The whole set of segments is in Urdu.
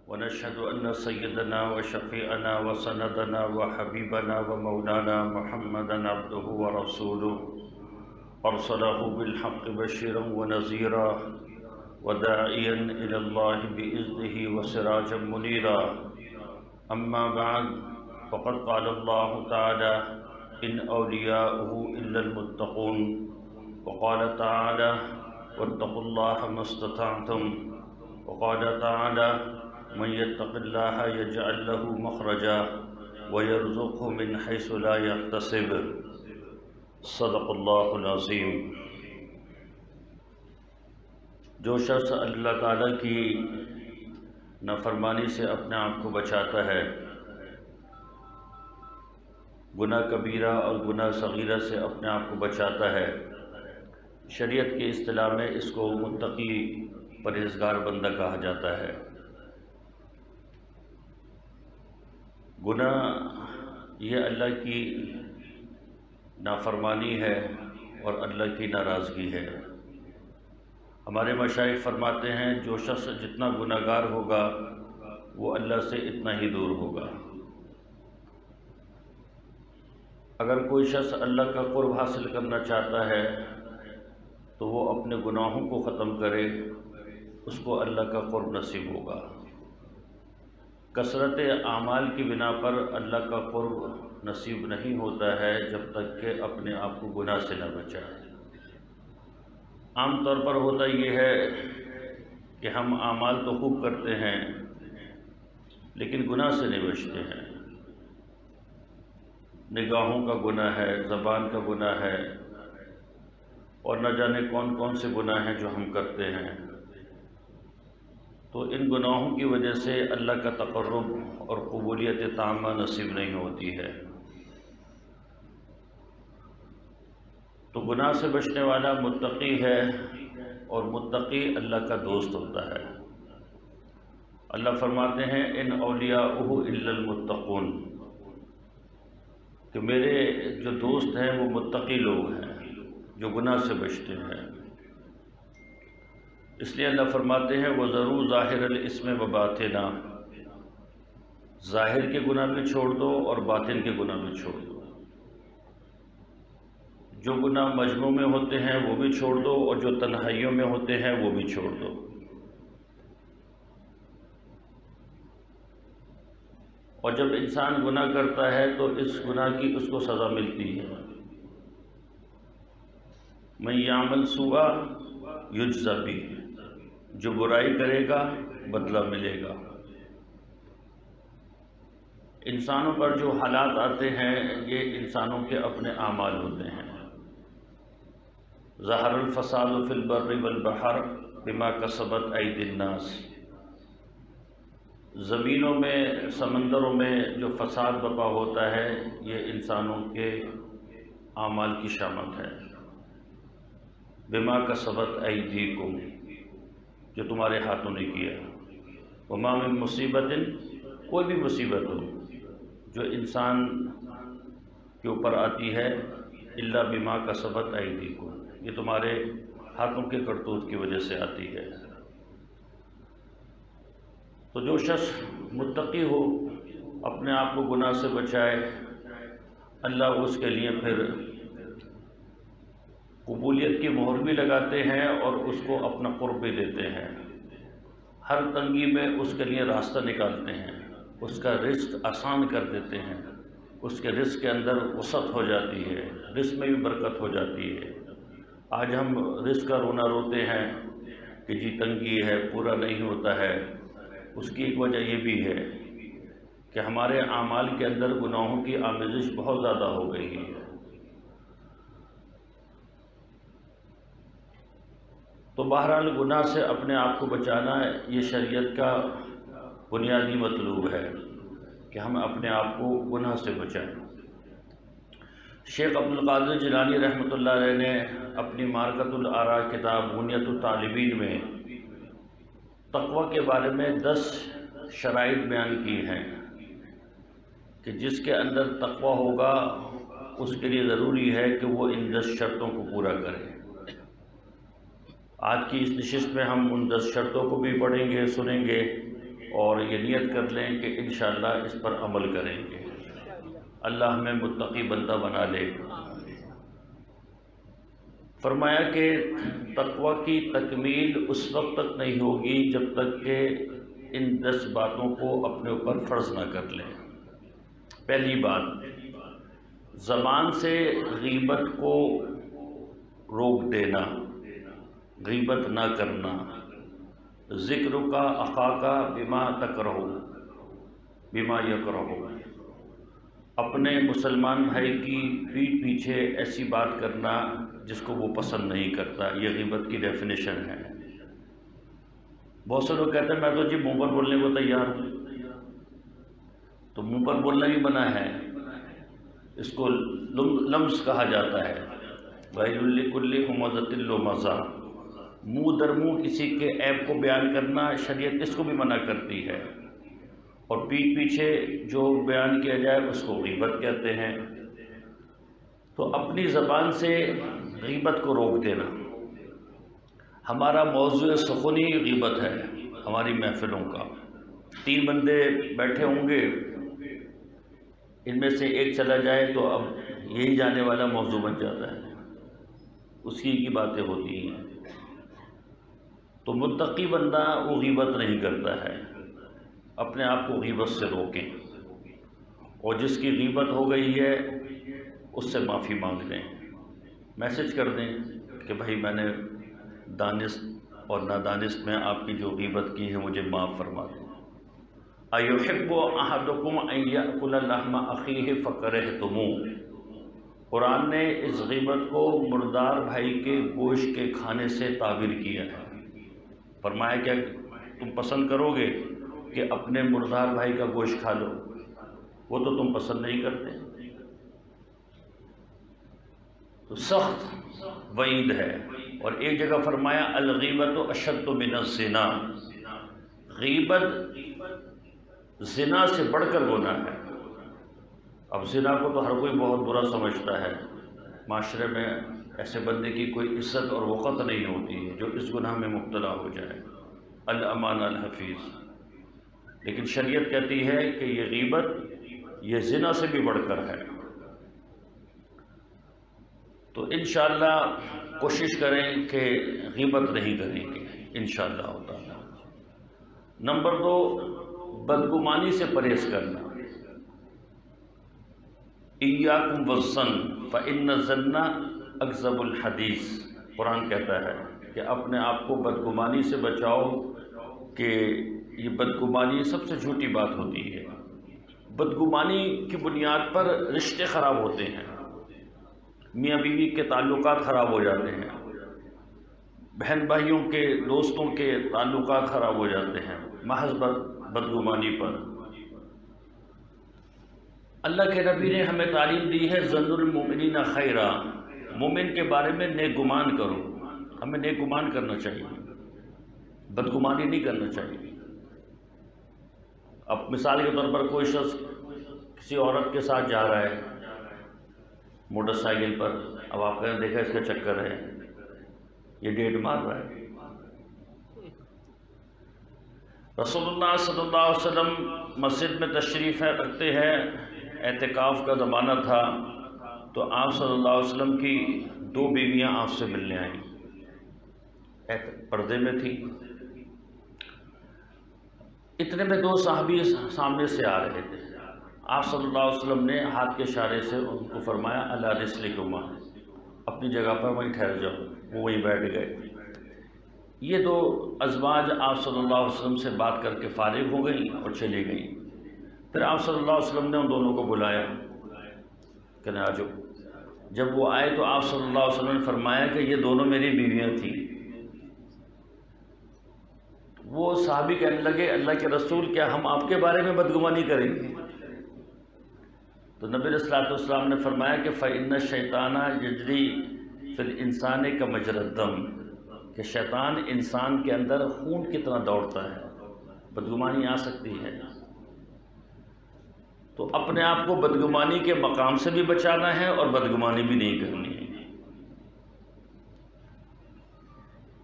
ونشهد أن سيدنا وشفيعنا وسندنا وحبيبنا ومولانا محمدا عبده ورسوله أرسله بالحق بشيرا ونذيرا وداعيا إلى الله بإذنه وسراجا منيرا. أما بعد فقد قال الله تعالى إن أولياؤه إلا المتقون، وقال تعالى واتقوا الله ما استطعتم، وقال تعالى من يتق الله يجعل له مخرجا ويرزقه من حيث لا يحتسب. صدق اللہ العظیم. جو شخص اللہ تعالیٰ کی نافرمانی سے اپنے آپ کو بچاتا ہے، گناہ کبیرہ اور گناہ صغیرہ سے اپنے آپ کو بچاتا ہے، شریعت کی اصطلاح میں اس کو متقی پرہیزگار بندہ کہا جاتا ہے. گناہ یہ اللہ کی نافرمانی ہے اور اللہ کی ناراضگی ہے. ہمارے مشائخ فرماتے ہیں جو شخص جتنا گناہ گار ہوگا وہ اللہ سے اتنا ہی دور ہوگا. اگر کوئی شخص اللہ کا قرب حاصل کرنا چاہتا ہے تو وہ اپنے گناہوں کو ختم کرے، اس کو اللہ کا قرب نصیب ہوگا. کثرت اعمال کی بنا پر اللہ کا قرب نصیب نہیں ہوتا ہے جب تک کہ اپنے آپ کو گناہ سے نہ بچائے. عام طور پر ہوتا یہ ہے کہ ہم اعمال تو خوب کرتے ہیں لیکن گناہ سے نہیں بچتے ہیں. نگاہوں کا گناہ ہے، زبان کا گناہ ہے، اور نہ جانے کون کون سے گناہ ہیں جو ہم کرتے ہیں. تو ان گناہوں کی وجہ سے اللہ کا تقرب اور قبولیت تامہ نصیب نہیں ہوتی ہے. تو گناہ سے بچنے والا متقی ہے، اور متقی اللہ کا دوست ہوتا ہے. اللہ فرماتے ہیں ان اولیاؤہ الا المتقون، کہ میرے جو دوست ہیں وہ متقی لوگ ہیں جو گناہ سے بچتے ہیں. اس لیے اللہ فرماتے ہیں وَذَرُوا ظَاهِرَ الْإِثْمِ وَبَاطِنَهُ، ظاہر کے گناہ بھی چھوڑ دو اور باطن کے گناہ بھی چھوڑ دو. جو گناہ مجموع میں ہوتے ہیں وہ بھی چھوڑ دو، اور جو تنہائیوں میں ہوتے ہیں وہ بھی چھوڑ دو. اور جب انسان گناہ کرتا ہے تو اس گناہ کی اس کو سزا ملتی ہے. مَن يَعْمَلْ سُوءًا يُجْزَ بِهِ، جو برائی کرے گا بدلہ ملے گا. انسانوں پر جو حالات آتے ہیں یہ انسانوں کے اپنے اعمال ہوتے ہیں. ظہر الفساد فی البر والبحر بما کسبت ایدی الناس، زمینوں میں سمندروں میں جو فساد برپا ہوتا ہے یہ انسانوں کے اعمال کی شامت ہے. بما کسبت ایدیکم، جو تمہارے ہاتھوں نے کیا. وما من مصیبت، کوئی بھی مصیبت ہو جو انسان کے اوپر آتی ہے، الا بما کسبت ایدیکم، یہ تمہارے ہاتھوں کے کرتوت کی وجہ سے آتی ہے. تو جو شخص متقی ہو، اپنے آپ کو گناہ سے بچائے، اللہ اس کے لیے پھر قبولیت کی مہر بھی لگاتے ہیں اور اس کو اپنا قرب بھی دیتے ہیں. ہر تنگی میں اس کے لیے راستہ نکالتے ہیں، اس کا رزق آسان کر دیتے ہیں، اس کے رزق کے اندر وسعت ہو جاتی ہے، رزق میں بھی برکت ہو جاتی ہے. آج ہم رزق کا رونا روتے ہیں کہ جی تنگی ہے، پورا نہیں ہوتا ہے. اس کی ایک وجہ یہ بھی ہے کہ ہمارے اعمال کے اندر گناہوں کی آمیزش بہت زیادہ ہو گئی ہے. تو بہرحال گناہ سے اپنے آپ کو بچانا یہ شریعت کا بنیادی مطلوب ہے کہ ہم اپنے آپ کو گناہ سے بچائیں. شیخ عبدالقادر جیلانی رحمۃ اللہ علیہ نے اپنی معرکۃ الآراء کتاب غنیۃ الطالبین میں تقوی کے بارے میں 10 شرائط بیان کی ہیں کہ جس کے اندر تقوی ہوگا اس کے لیے ضروری ہے کہ وہ ان 10 شرطوں کو پورا کرے. آج کی اس نشست میں ہم ان 10 شرطوں کو بھی پڑھیں گے، سنیں گے، اور یہ نیت کر لیں کہ انشاءاللہ اس پر عمل کریں گے۔ اللہ ہمیں متقی بندہ بنا لے۔ فرمایا کہ تقوی کی تکمیل اس وقت تک نہیں ہوگی جب تک کہ ان 10 باتوں کو اپنے اوپر فرض نہ کر لیں۔ پہلی بات، زبان سے غیبت کو روک دینا، غیبت نہ کرنا۔ ذکر کا اخاکا بما تکرہ بما یکرہ، اپنے مسلمان بھائی کی پیٹھ پیچھے ایسی بات کرنا جس کو وہ پسند نہیں کرتا، یہ غیبت کی ڈیفینیشن ہے۔ بہت سے لوگ کہتے ہیں میں تو جی منہ پر بولنے کو تیار ہوں، تو منہ پر بولنا بھی منع ہے، اس کو لمز کہا جاتا ہے۔ وَيْلٌ لِكُلِّ ہُمَزَةٍ لُمَزَةٍ، منہ در منہ کسی کے عیب کو بیان کرنا شریعت اس کو بھی منع کرتی ہے، اور پیٹھ پیچھے جو بیان کیا جائے اس کو غیبت کہتے ہیں۔ تو اپنی زبان سے غیبت کو روک دینا۔ ہمارا موضوع سخنی غیبت ہے ہماری محفلوں کا۔ 3 بندے بیٹھے ہوں گے، ان میں سے ایک چلا جائے تو اب یہی جانے والا موضوع بن جاتا ہے، اسی کی باتیں ہوتی ہیں۔ تو متقی بندہ وہ غیبت نہیں کرتا ہے، اپنے آپ کو غیبت سے روکیں، اور جس کی غیبت ہو گئی ہے اس سے معافی مانگ لیں، میسج کر دیں کہ بھائی میں نے دانست اور نادانست میں آپ کی جو غیبت کی ہے مجھے معاف فرما دیں۔ أَيُحِبُّ أَحَدُكُمْ أَن يَأْكُلَ لَحْمَ أَخِيهِ فَكَرِهْتُمُوهُ، قرآن نے اس غیبت کو مردار بھائی کے گوشت کے کھانے سے تعبیر کیا ہے۔ فرمایا کیا تم پسند کرو گے کہ اپنے مردار بھائی کا گوشت کھا لو؟ وہ تو تم پسند نہیں کرتے۔ تو سخت وعید ہے۔ اور ایک جگہ فرمایا الغیبت اشد من الزنا، غیبت زنا سے بڑھ کر گناہ ہے۔ اب زنا کو تو ہر کوئی بہت برا سمجھتا ہے، معاشرے میں ایسے بندے کی کوئی عزت اور وقت نہیں ہوتی ہے جو اس گناہ میں مبتلا ہو جائے، الامان الحفیظ۔ لیکن شریعت کہتی ہے کہ یہ غیبت یہ زنا سے بھی بڑھ کر ہے۔ تو انشاءاللہ کوشش کریں کہ غیبت نہیں کریں گے انشاءاللہ تعالی۔ نمبر 2، بدگمانی سے پرہیز کرنا۔ ایاکم والظن فإن الظن اکذب الحدیث، قرآن کہتا ہے کہ اپنے آپ کو بدگمانی سے بچاؤ کہ یہ بدگمانی سب سے جھوٹی بات ہوتی ہے۔ بدگمانی کی بنیاد پر رشتے خراب ہوتے ہیں، میاں بیوی کے تعلقات خراب ہو جاتے ہیں، بہن بھائیوں کے دوستوں کے تعلقات خراب ہو جاتے ہیں محض بدگمانی پر۔ اللہ کے نبی نے ہمیں تعلیم دی ہے ظن المؤمنین خیرا، مومن کے بارے میں نیک گمان کرو، ہمیں نیک گمان کرنا چاہیے، بدگمانی نہیں کرنا چاہیے۔ اب مثال کے طور پر کوئی شخص کسی عورت کے ساتھ جا رہا ہے موٹر سائیکل پر، اب آپ نے دیکھا اس کا چکر ہے، یہ ڈیٹ مار رہا ہے۔ رسول اللہ صلی اللہ علیہ وسلم مسجد میں تشریف رکھتے ہیں، اعتکاف کا زمانہ تھا، تو آپ صلی اللہ علیہ وسلم کی 2 بیویاں آپ سے ملنے آئیں، پردے میں تھی۔ اتنے میں 2 صحابی سامنے سے آ رہے تھے، آپ صلی اللہ علیہ وسلم نے ہاتھ کے اشارے سے ان کو فرمایا الا رسلکما، اپنی جگہ پر وہیں ٹھہر جاؤ، وہ وہیں بیٹھ گئے۔ یہ 2 ازواج آپ صلی اللہ علیہ وسلم سے بات کر کے فارغ ہو گئیں اور چلی گئیں۔ پھر آپ صلی اللہ علیہ وسلم نے ان دونوں کو بلایا کہ آ جاؤ۔ جب وہ آئے تو آپ صلی اللہ علیہ وسلم نے فرمایا کہ یہ دونوں میری بیویاں تھیں۔ وہ صحابی کہنے لگے اللہ کے رسول کیا ہم آپ کے بارے میں بدگمانی کریں گے؟ تو نبی علیہ الصلوۃ والسلام نے فرمایا کہ فإن الشیطان یجری فی الانسان کمجری الدم، کہ شیطان انسان کے اندر خون کی طرح دوڑتا ہے، بدگمانی آ سکتی ہے۔ تو اپنے آپ کو بدگمانی کے مقام سے بھی بچانا ہے اور بدگمانی بھی نہیں کرنی ہے۔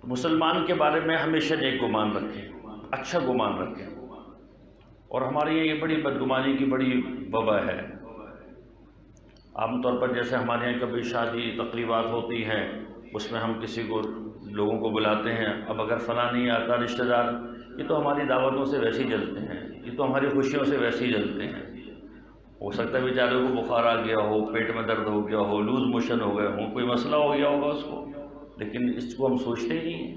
مسلمان کے بارے میں ہمیشہ نیک گمان رکھیں، اچھا گمان رکھیں، اور ہمارے یہاں یہ بڑی بدگمانی کی بڑی وبا ہے۔ عام طور پر جیسے ہمارے یہاں کبھی شادی تقریبات ہوتی ہیں، اس میں ہم کسی کو لوگوں کو بلاتے ہیں، اب اگر فلاں نہیں آتا رشتہ دار، یہ تو ہماری دعوتوں سے ویسے ہی جلتے ہیں، یہ تو ہماری خوشیوں سے ویسے ہی جلتے ہیں۔ ہو سکتا ہے بیچارے کو بخار آ گیا ہو، پیٹ میں درد ہو گیا ہو، لوز موشن ہو گئے ہوں، کوئی مسئلہ ہو گیا ہوگا اس کو، لیکن اس کو ہم سوچتے ہی نہیں ہیں،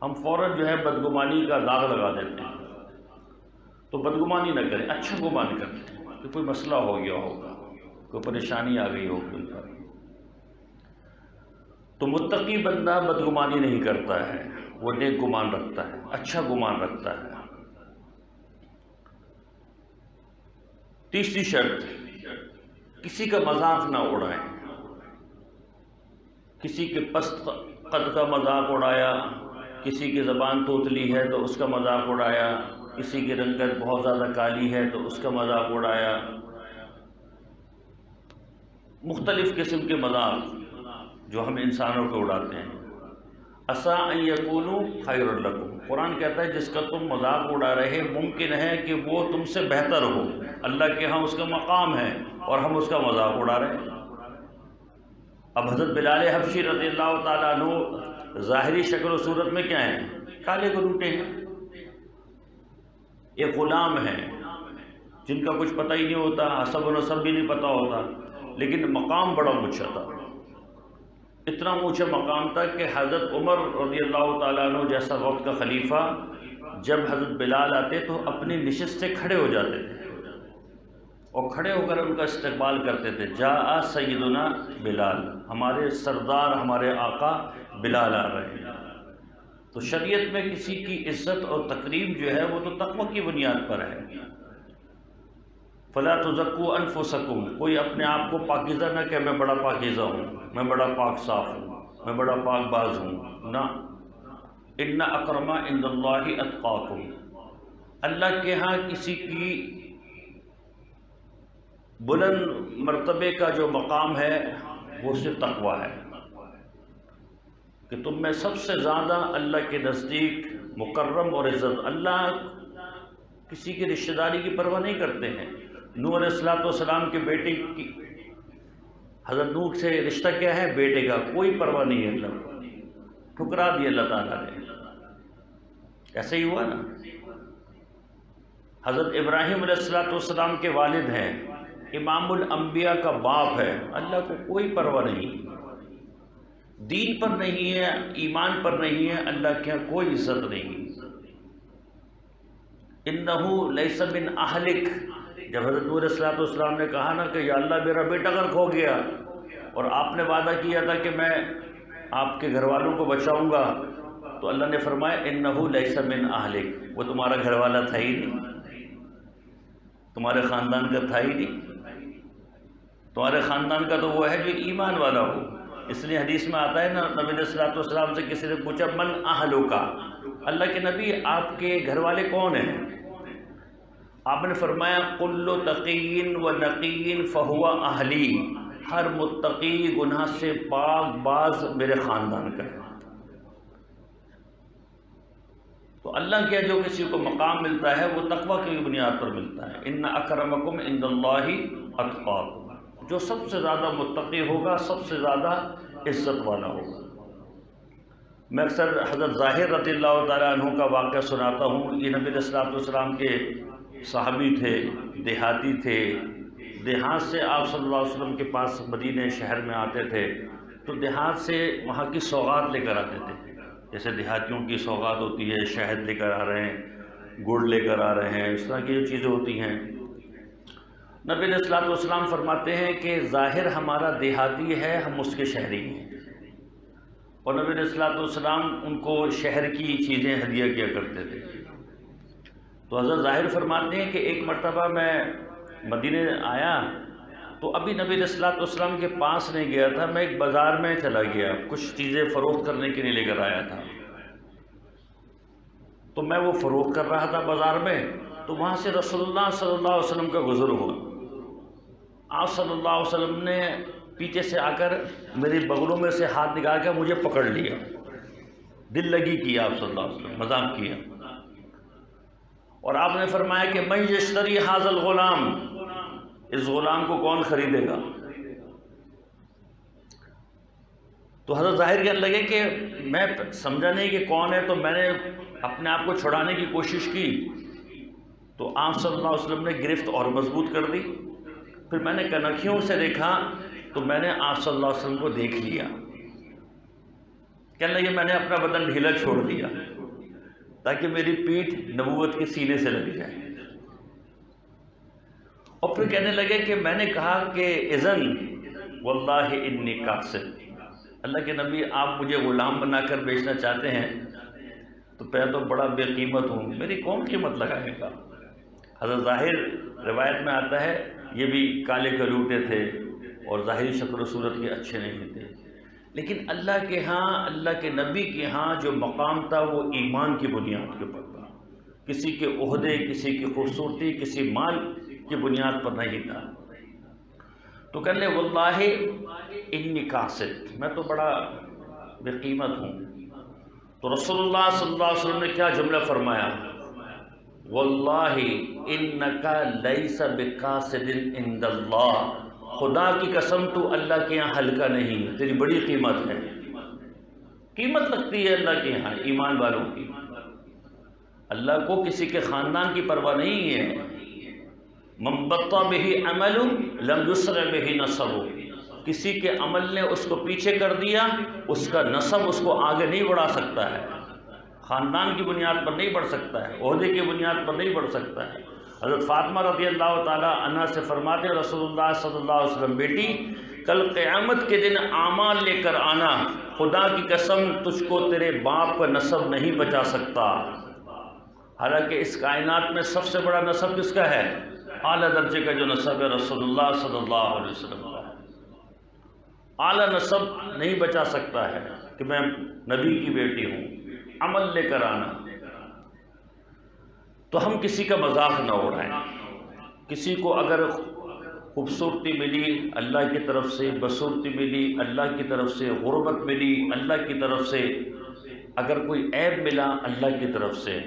ہم فوراً جو ہے بدگمانی کا داغ لگا دیتے ہیں۔ تو بدگمانی نہ کریں، اچھا گمان کرتے ہیں کہ کوئی مسئلہ ہو گیا ہوگا، کوئی پریشانی آ گئی ہوگی ان پر۔ تو متقی بندہ بدگمانی نہیں کرتا ہے، وہ نیک گمان رکھتا ہے، اچھا گمان رکھتا ہے۔ تیسری شرط، کسی کا مذاق نہ اڑائیں۔ کسی کے پست قد کا مذاق اڑایا، کسی کی زبان توتلی ہے تو اس کا مذاق اڑایا، کسی کی رنگت بہت زیادہ کالی ہے تو اس کا مذاق اڑایا، مختلف قسم کے مذاق جو ہم انسانوں کو اڑاتے ہیں۔ عسیٰ ان یکونوا خیر لکم، قرآن کہتا ہے جس کا تم مذاق اڑا رہے ممکن ہے کہ وہ تم سے بہتر ہو، اللہ کے ہاں اس کا مقام ہے اور ہم اس کا مذاق اڑا رہے ہیں۔ اب حضرت بلال حبشی رضی اللہ تعالیٰ عنہ ظاہری شکل و صورت میں کیا ہیں؟ کالے گلوٹے ہیں، ایک غلام ہیں جن کا کچھ پتہ ہی نہیں ہوتا، حسب و نسب بھی نہیں پتہ ہوتا، لیکن مقام بڑا اونچا تھا، اتنا اونچا مقام تھا کہ حضرت عمر رضی اللہ تعالیٰ عنہ جیسا وقت کا خلیفہ جب حضرت بلال آتے تو اپنی نشست سے کھڑے ہو جاتے تھے اور کھڑے ہو کر ان کا استقبال کرتے تھے۔ جاء سیدنا بلال، ہمارے سردار ہمارے آقا بلال آ رہے ہیں۔ تو شریعت میں کسی کی عزت اور تکریم جو ہے وہ تو تقوی کی بنیاد پر ہے۔ فلا تزکوا انفسکم، کوئی اپنے آپ کو پاکیزہ نہ کہ میں بڑا پاکیزہ ہوں، میں بڑا پاک صاف ہوں، میں بڑا پاک باز ہوں، نہ۔ ان اکرم عند اللہ اتقاکم، اللہ کے ہاں کسی کی بلند مرتبے کا جو مقام ہے وہ صرف تقوی ہے، کہ تم میں سب سے زیادہ اللہ کے نزدیک مکرم اور عزت، اللہ کسی کی رشتہ داری کی پرواہ نہیں کرتے ہیں۔ نوح علیہ السلام کے بیٹے کی حضرت نوح سے رشتہ کیا ہے؟ بیٹے کا، کوئی پرواہ نہیں ہے، اللہ ٹھکرا دیا اللہ تعالیٰ نے۔ ایسے ہی ہوا نا، حضرت ابراہیم علیہ السلام کے والد ہیں، امام الانبیاء کا باپ ہے، اللہ کو کوئی پرواہ نہیں، دین پر نہیں ہے، ایمان پر نہیں ہے، اللہ کے یہاں کوئی عزت نہیں۔ انہو لیس من اہلک، جب حضرت نوح علیہ السلام نے کہا نا کہ یا اللہ میرا بیٹا اگر کھو گیا اور آپ نے وعدہ کیا تھا کہ میں آپ کے گھر والوں کو بچاؤں گا، تو اللہ نے فرمایا انہو لیس من اہلک، وہ تمہارا گھر والا تھا ہی نہیں، تمہارے خاندان کا تھا ہی نہیں، تمہارے خاندان کا تو وہ ہے جو ایمان والا ہو۔ اس لیے حدیث میں آتا ہے نا، نبی علیہ السلام سے کسی نے پوچھا من اہلکا، اللہ کے نبی آپ کے گھر والے کون ہیں؟ آپ نے فرمایا کل تقی و نقی فہو اہلی، ہر متقی گناہ سے پاک باز میرے خاندان کا ہے۔ تو اللہ کے جو کسی کو مقام ملتا ہے وہ تقوی کی بنیاد پر ملتا ہے۔ ان اکرمکم عند اللہ اتقاکم، جو سب سے زیادہ متقی ہوگا سب سے زیادہ عزت والا ہوگا۔ میں اکثر حضرت ظاہر رضی اللہ تعالیٰ عنہ کا واقعہ سناتا ہوں۔ یہ نبی علیہ السلام کے صحابی تھے، دیہاتی تھے، دیہات سے آپ صلی اللہ علیہ وسلم کے پاس مدینہ شہر میں آتے تھے تو دیہات سے وہاں کی سوغات لے کر آتے تھے، جیسے دیہاتیوں کی سوغات ہوتی ہے، شہد لے کر آ رہے ہیں، گڑ لے کر آ رہے ہیں، اس طرح کی جو چیزیں ہوتی ہیں۔ نبی علیہ السلام فرماتے ہیں کہ ظاہر ہمارا دیہاتی ہے، ہم اس کے شہری ہیں، اور نبی علیہ السلام ان کو شہر کی چیزیں ہدیہ کیا کرتے تھے۔ تو حضرت ظاہر فرماتے ہیں کہ ایک مرتبہ میں مدینہ آیا تو ابھی نبی علیہ السلام کے پاس نہیں گیا تھا، میں ایک بازار میں چلا گیا، کچھ چیزیں فروخت کرنے کے لیے لے کر آیا تھا، تو میں وہ فروخت کر رہا تھا بازار میں، تو وہاں سے رسول اللہ صلی اللہ علیہ وسلم کا گزر ہوا۔ آپ صلی اللہ علیہ وسلم نے پیچھے سے آ کر میری بغلوں میں سے ہاتھ نکال کر مجھے پکڑ لیا، دل لگی کیا آپ صلی اللہ علیہ وسلم، مذاق کیا، اور آپ نے فرمایا کہ من یشتری ھذا الغلام، اس غلام کو کون خریدے گا؟ تو حضرت ظاہر کہنے لگے کہ میں سمجھا نہیں کہ کون ہے، تو میں نے اپنے آپ کو چھڑانے کی کوشش کی، تو آپ صلی اللہ علیہ وسلم نے گرفت اور مضبوط کر دی۔ پھر میں نے کنکھیوں سے دیکھا تو میں نے آپ صلی اللہ علیہ وسلم کو دیکھ لیا۔ کہنے لگے میں نے اپنا بدن ڈھیلا چھوڑ دیا تاکہ میری پیٹھ نبوت کے سینے سے لگ جائے۔ اور پھر کہنے لگے کہ میں نے کہا کہ اذن واللہ انی قاصد، اللہ کے نبی آپ مجھے غلام بنا کر بیچنا چاہتے ہیں تو میں تو بڑا بے قیمت ہوں، میری کون قیمت لگائے گا؟ حضرت ظاہر روایت میں آتا ہے یہ بھی کالے کلوٹے تھے اور ظاہری شکل و صورت کے اچھے نہیں تھے، لیکن اللہ کے ہاں، اللہ کے نبی کے ہاں جو مقام تھا وہ ایمان کی بنیاد کے اوپر تھا، کسی کے عہدے، کسی کی خوبصورتی، کسی مال کی بنیاد پر نہیں تھا۔ تو کہنے لگے واللہ انی قاصد، میں تو بڑا بے قیمت ہوں۔ تو رسول اللہ صلی اللہ علیہ وسلم نے کیا جملہ فرمایا؟ واللہ انک لیس بقاصد عند اللہ، خدا کی قسم تو اللہ کے یہاں ہلکا نہیں، تیری بڑی قیمت ہے، قیمت لگتی ہے اللہ کے یہاں ایمان والوں کی۔ اللہ کو کسی کے خاندان کی پرواہ نہیں ہے۔ من بطأ بہ عمل لم یسرع بہ نسب، کسی کے عمل نے اس کو پیچھے کر دیا، اس کا نسب اس کو آگے نہیں بڑھا سکتا ہے، خاندان کی بنیاد پر نہیں بڑھ سکتا ہے، عہدے کی بنیاد پر نہیں بڑھ سکتا ہے۔ حضرت فاطمہ رضی اللہ تعالی عنہ سے فرماتے ہیں رسول اللہ صلی اللہ علیہ وسلم، بیٹی کل قیامت کے دن اعمال لے کر آنا، خدا کی قسم تجھ کو تیرے باپ کا نسب نہیں بچا سکتا۔ حالانکہ اس کائنات میں سب سے بڑا نسب کس کا ہے؟ اعلیٰ درجے کا جو نسب ہے رسول اللہ صلی اللہ علیہ وسلم کا ہے۔ اعلیٰ نسب نہیں بچا سکتا ہے کہ میں نبی کی بیٹی ہوں، عمل لے کر آنا۔ تو ہم کسی کا مذاق نہ اڑائیں، کسی کو اگر خوبصورتی ملی اللہ کی طرف سے، بصورتی ملی اللہ کی طرف سے، غربت ملی اللہ کی طرف سے، اگر کوئی عیب ملا اللہ کی طرف سے،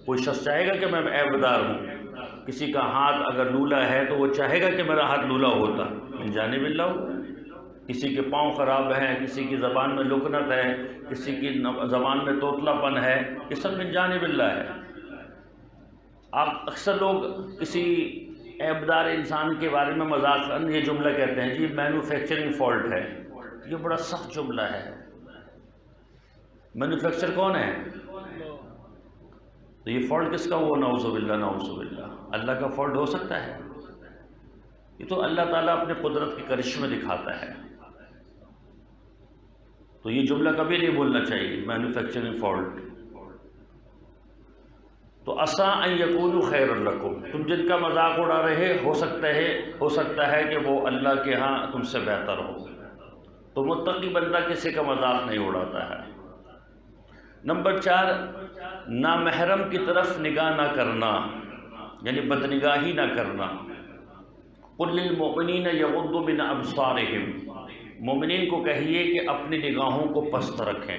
کوئی شخص چاہے گا کہ میں عیب دار ہوں، کسی کا ہاتھ اگر لولا ہے تو وہ چاہے گا کہ میرا ہاتھ لولا ہوتا، من جانب اللہ۔ کسی کے پاؤں خراب ہیں، کسی کی زبان میں لکنت ہے، کسی کی زبان میں توتلا پن ہے، یہ سب من جانب اللہ ہے۔ آپ اکثر لوگ کسی عیبدار انسان کے بارے میں مذاقاً یہ جملہ کہتے ہیں جی مینوفیکچرنگ فالٹ ہے، یہ بڑا سخت جملہ ہے۔ مینوفیکچر کون ہے؟ تو یہ فالٹ کس کا ہوا؟ نعوذ باللہ، نعوذ باللہ، اللہ کا فالٹ ہو سکتا ہے؟ یہ تو اللہ تعالیٰ اپنے قدرت کے کرشمے دکھاتا ہے۔ تو یہ جملہ کبھی نہیں بولنا چاہیے مینوفیکچرنگ فالٹ۔ تو عسیٰ ان یکونوا خیرا لکم، تم جن کا مذاق اڑا رہے ہو سکتا ہے کہ وہ اللہ کے ہاں تم سے بہتر ہو۔ تو متقی بندہ کسی کا مذاق نہیں اڑاتا ہے۔ نمبر 4، نامحرم کی طرف نگاہ نہ کرنا، یعنی بدنگاہی نہ کرنا۔ قل للمؤمنین یغضوا من ابصارہم، مومنین کو کہیے کہ اپنی نگاہوں کو پست رکھیں۔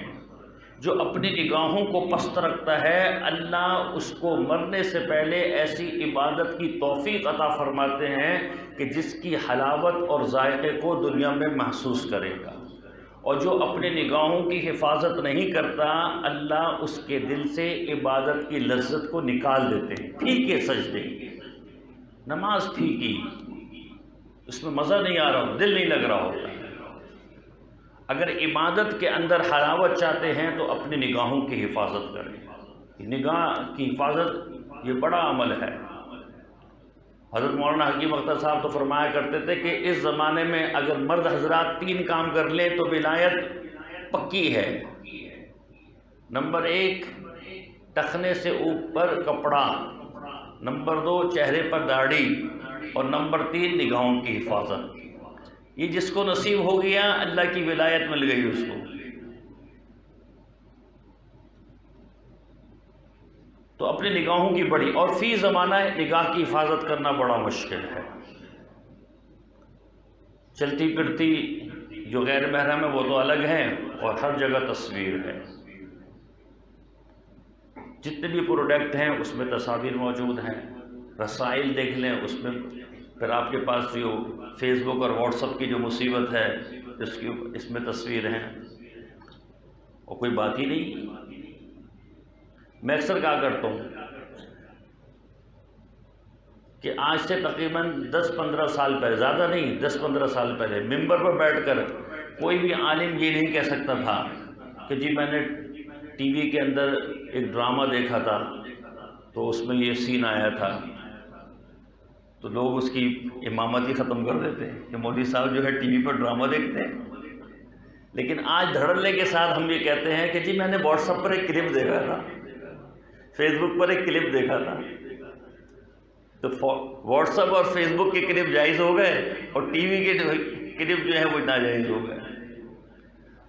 جو اپنی نگاہوں کو پست رکھتا ہے اللہ اس کو مرنے سے پہلے ایسی عبادت کی توفیق عطا فرماتے ہیں کہ جس کی حلاوت اور ذائقے کو دنیا میں محسوس کرے گا۔ اور جو اپنے نگاہوں کی حفاظت نہیں کرتا اللہ اس کے دل سے عبادت کی لذت کو نکال دیتے ہیں۔ پھیکے سجدے، نماز پھیکی، اس میں مزہ نہیں آ رہا، دل نہیں لگ رہا ہوتا۔ اگر عبادت کے اندر حلاوت چاہتے ہیں تو اپنی نگاہوں کی حفاظت کریں۔ نگاہ کی حفاظت یہ بڑا عمل ہے۔ حضرت مولانا حکیم اختر صاحب تو فرمایا کرتے تھے کہ اس زمانے میں اگر مرد حضرات 3 کام کر لیں تو ولایت پکی ہے۔ نمبر 1، ٹخنے سے اوپر کپڑا، نمبر 2، چہرے پر داڑھی، اور نمبر 3، نگاہوں کی حفاظت۔ یہ جس کو نصیب ہو گیا اللہ کی ولایت مل گئی اس کو۔ تو اپنی نگاہوں کی بڑی، اور فی زمانہ نگاہ کی حفاظت کرنا بڑا مشکل ہے۔ چلتی پھرتی جو غیر محرم ہے وہ تو الگ ہیں، اور ہر جگہ تصویر ہے۔ جتنے بھی پروڈکٹ ہیں اس میں تصاویر موجود ہیں، رسائل دیکھ لیں اس میں، پھر آپ کے پاس جو فیس بک اور واٹس ایپ کی جو مصیبت ہے اس میں تصویر ہیں، اور کوئی بات ہی نہیں۔ میں اکثر کہا کرتا ہوں کہ آج سے تقریباً 10-15 سال پہلے، زیادہ نہیں 10-15 سال پہلے، ممبر پر بیٹھ کر کوئی بھی عالم یہ نہیں کہہ سکتا تھا کہ جی میں نے ٹی وی کے اندر ایک ڈرامہ دیکھا تھا تو اس میں یہ سین آیا تھا، تو لوگ اس کی امامت ہی ختم کر دیتے ہیں کہ مولوی صاحب جو ہے ٹی وی پر ڈرامہ دیکھتے ہیں۔ لیکن آج دھڑلے کے ساتھ ہم یہ کہتے ہیں کہ جی میں نے واٹس ایپ پر ایک کلپ دیکھا تھا، فیس بک پر ایک کلپ دیکھا تھا، تو واٹس ایپ اور فیس بک کے کلپ جائز ہو گئے اور ٹی وی کے کلپ جو ہے وہ ناجائز ہو گئے۔